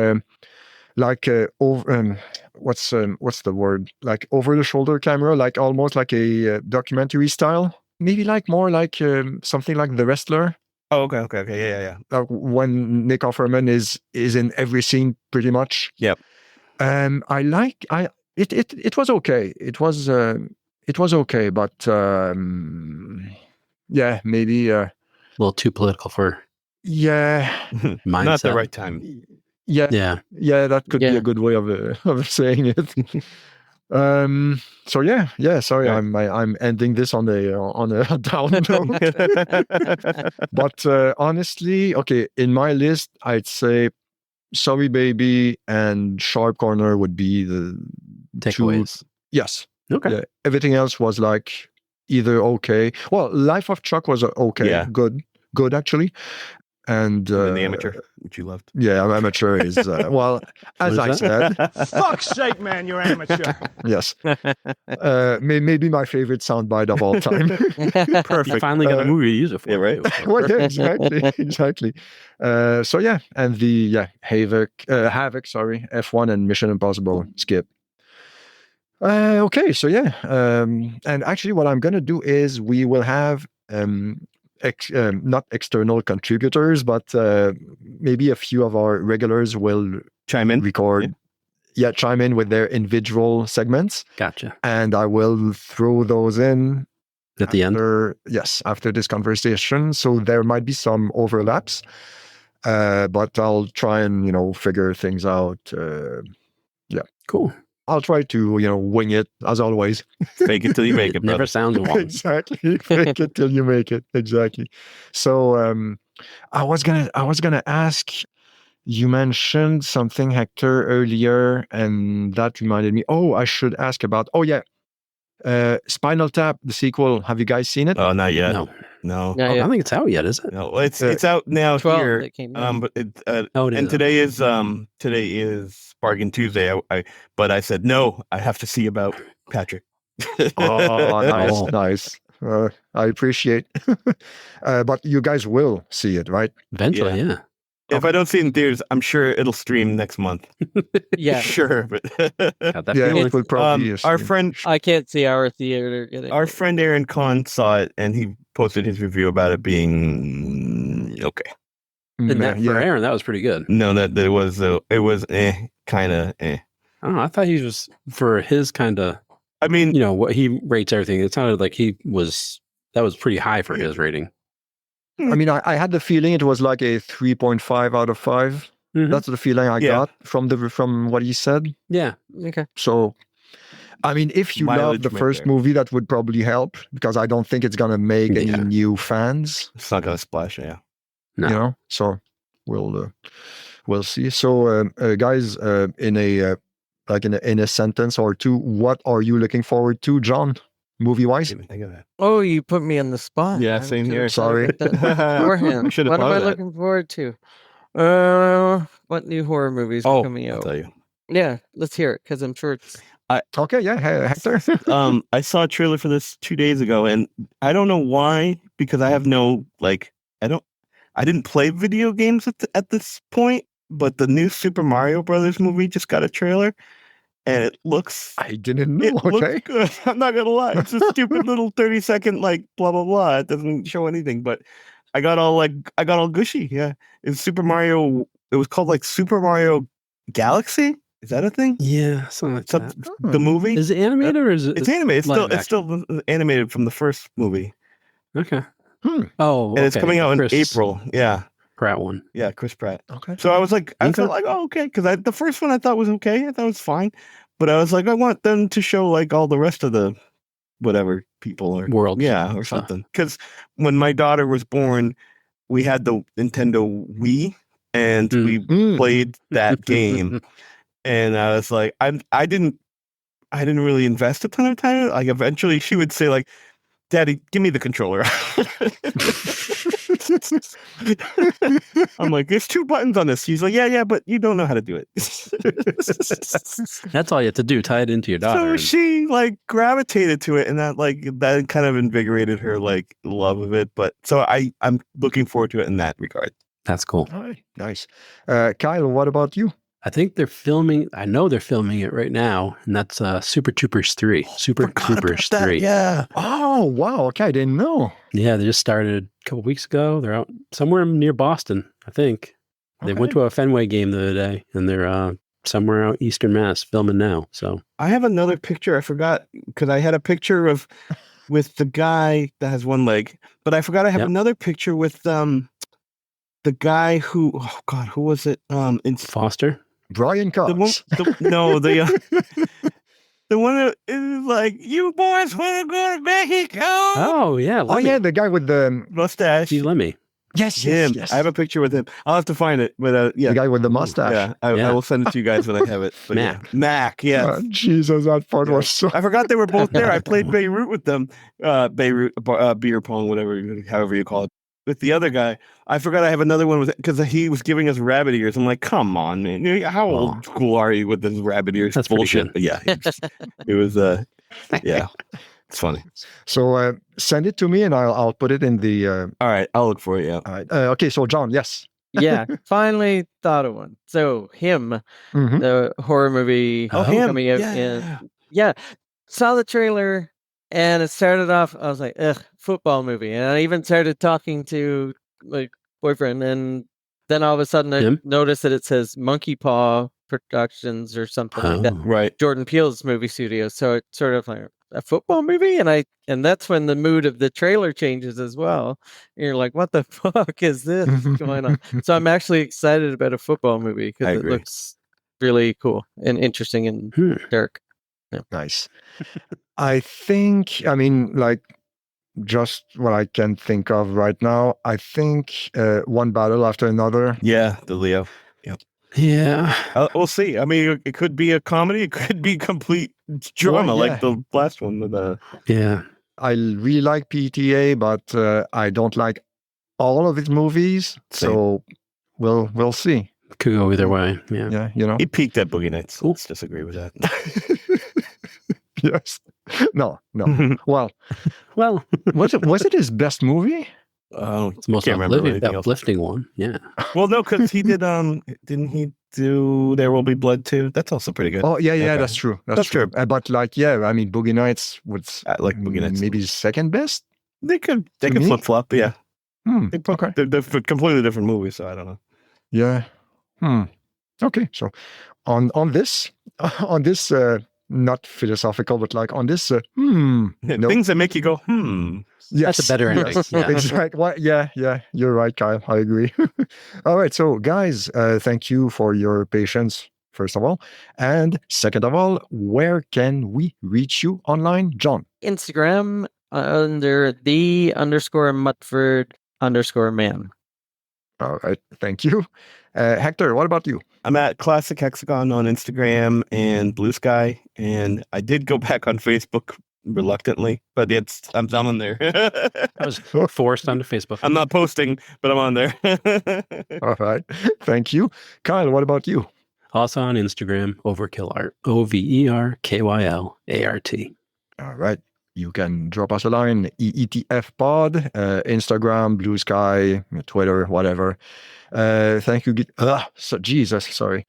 over. What's the word? Like over the shoulder camera, like almost like a documentary style. Maybe like more like something like The Wrestler. Oh, okay, yeah. When Nick Offerman is in every scene pretty much. Yep. It was okay. It was okay, but yeah, maybe A little too political for yeah. mindset. Not the right time. Yeah, Yeah. that could be Yeah. a good way of saying it. So yeah. Sorry, Right. I'm ending this on a down note. But honestly, okay, in my list, I'd say Sorry Baby and Sharp Corner would be the two. Takeaways. Yes. Okay. Yeah. Everything else was like either okay. Well, Life of Chuck was okay. Yeah. Good actually. And Even the amateur, which you loved. Yeah, amateur is well, as What I is that? said, Fuck's sake, man, you're amateur. yes. Maybe my favorite soundbite of all time. You Perfect. finally got a movie to use it for. Yeah, right. too. Well, yeah, exactly. So yeah, and the Havoc, sorry, F1 and Mission Impossible skip. Okay, so yeah, and actually, what I'm gonna do is we will have not external contributors, but maybe a few of our regulars will Chime in. record, chime in with their individual segments, Gotcha. and I will throw those in At the end. after this conversation. So there might be some overlaps, but I'll try and figure things out. Cool. I'll try to wing it as always. Fake it till you make it, Never brother. sounds wrong. Exactly. Fake it till you make it. Exactly. So I was gonna ask. You mentioned something, Hector, earlier, and that reminded me. Oh, I should ask about. Oh yeah, Spinal Tap, the sequel. Have you guys seen it? Oh, not yet. No. No. Yeah, I yeah. don't think it's out yet, is it? No. Well, it's out now 12 here. that came out. But it Oh, it and is. today is Bargain Tuesday. But I said no. I have to see about Patrick. Oh, Oh. nice. I appreciate. But you guys will see it, right? Eventually, yeah. If I don't see it in theaters, I'm sure it'll stream next month. Yeah. Sure, but Got that Yeah, feeling. it will probably. our friend I can't see our theater getting Our friend Aaron Kahn saw it, and he posted his review about it being okay. And that, for Aaron, that was pretty good. No, that it was kind of. I don't know. I thought he was, for his kind of, I mean, what he rates everything. It sounded like that was pretty high for his rating. I mean, I had the feeling it was like a 3.5 out of 5. Mhm. That's the feeling I got from what he said. Yeah. Okay. So, I mean, if you love Mileage the right first there. movie, that would probably help because I don't think it's gonna make any Yeah. new fans. it's not gonna splash. Yeah, No. So we'll see. So, guys, in a sentence or two, what are you looking forward to, John? Movie I wise? didn't even think of that. Oh, you put me on the spot. Yeah, I same should've here. Sorry. thought of that beforehand. We should have What am thought I of that. looking forward to? What new horror movies are coming I'll out? tell you. Yeah, let's hear it because I'm sure it's. Okay, yeah, Hector. I saw a trailer for this 2 days ago, and I don't know why, because I have no I didn't play video games at this point, but the new Super Mario Brothers movie just got a trailer, and it looks I didn't know. it Okay. looks good. I'm not gonna lie, it's a stupid little 30-second blah blah blah. It doesn't show anything, but I got all gushy. Yeah, it's Super Mario. It was called Super Mario Galaxy. Is that a thing? Yeah. Something like that. The movie? Is it animated or is it? It's animated. live It's still animated from the first movie, Okay. Hmm. Oh, and it's coming out in Chris April. Yeah, Pratt one. yeah, Chris Pratt. Okay. So I was like, I Okay. felt like, oh, okay, because the first one I thought was okay. I thought it was fine, but I was like, I want them to show all the rest of the whatever people are, Worlds. yeah, or stuff. something. Because when my daughter was born, we had the Nintendo Wii, and we played that game, and I was like, I didn't really invest a ton of time. Eventually, she would say Daddy, give me the controller. I'm like, there's 2 buttons on this. He's like, yeah, but you don't know how to do it. That's all you have to do. Tie it into your daughter. So she gravitated to it, and that kind of invigorated her love of it. But so I'm looking forward to it in that regard. That's cool. All right. Nice. Kyle, what about you? I think they're filming. I know they're filming it right now, and that's Super Troopers 3. Super Troopers 3. Yeah. Oh, wow. Okay, I didn't know. Yeah, they just started a couple weeks ago. They're out somewhere near Boston, I think. They went to a Fenway game the other day, and they're somewhere out Eastern Mass filming now. So I have another picture. I forgot because I had a picture with the guy that has one leg, but I forgot I have Yep. another picture with the guy who, oh God, who was it? It's Foster. Brian the one. Cox. The one that is like, you boys want to go to Mexico? Oh yeah, Oh Lemmy. yeah, the guy with the Mustache. Steve Lemmy. yes, Him. yes. I have a picture with him. I'll have to find it, but yeah. The guy with the mustache. Yeah, I Yeah. will send it to you guys when I have it. But Mac. Mac, yeah. Jesus, that part Yeah. was so. I forgot they were both there. I played Beirut with them. Beirut, beer pong, however you call it. With the other guy, I forgot I have another one with because he was giving us rabbit ears. I'm like, come on, man! How old school are you with this rabbit ears? That's pretty bullshit. good. But yeah, it was. Yeah, it's funny. So send it to me, and I'll put it in the. All right, I'll look for it. Yeah. All right. Okay, so John, yes. Yeah, finally thought of one. So him, Mhm. the horror movie Him. coming out Yeah. saw the trailer and it started off, I was like, ugh, football movie. And I even started talking to my boyfriend, and then all of a sudden I Him? noticed that it says Monkey Paw Productions or something like that. Right. Jordan Peele's movie studio. So it's sort of like a football movie, and that's when the mood of the trailer changes as well. And you're like, what the fuck is this going on? So I'm actually excited about a football movie I because it agree. looks really cool and interesting and dark. Nice. I mean, like, just what I can think of right now, I think One Battle After Another. Yeah, the Leo. Yeah. We'll see. I mean, it could be a comedy. It could be complete drama, Well, yeah. like the last one. With Yeah. I really like PTA, but I don't like all of his movies. So we'll see. Could go either way. Yeah. Yeah, you know. he peaked at Boogie Nights. Let's disagree with that. Yes. No. Well, Well, was it his best movie? it's the most Can't remember anything else. uplifting one. Yeah. Well, no, because he did. Didn't he do There Will Be Blood too? That's also pretty good. Oh yeah, Okay. that's true. That's true. true. But like, yeah, I mean, Boogie Nights was I like Boogie Nights. maybe second best. They could To me? flip flop. Yeah, Okay. they're completely different movies. So I don't know. Yeah. Okay. So on this not philosophical, but like on this no. Things that make you go, Yes. That's a better ending. Yeah. It's like what? Yeah. You're right, Kyle. I agree. All right. So guys, thank you for your patience. First of all, and second of all, where can we reach you online, John? Instagram under _Mutford_man. All right. Thank you. Hector, what about you? I'm at Classic Hexagon on Instagram and Blue Sky, and I did go back on Facebook reluctantly, but I'm on there. I was forced onto Facebook. I'm not posting, but I'm on there. All right. Thank you. Kyle, what about you? Also on Instagram, Overkill Art. OVERKYLART. All right. You can drop us a line, EETF Pod, Instagram, Blue Sky, Twitter, whatever. Thank you. Jesus, sorry.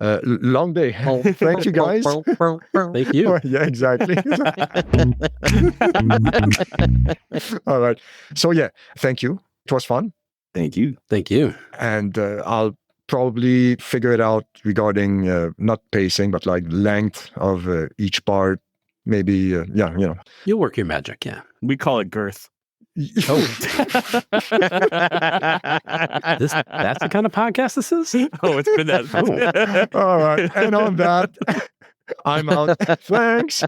Long day. Thank you, guys. Thank you. Yeah, exactly. All right. So, yeah, thank you. It was fun. Thank you. Thank you. And I'll probably figure it out regarding not pacing, but like length of each part. Maybe, yeah, you know. You'll work your magic, yeah. We call it girth. Oh. That's the kind of podcast this is? Oh, it's been that. All right. And on that, I'm out. Thanks.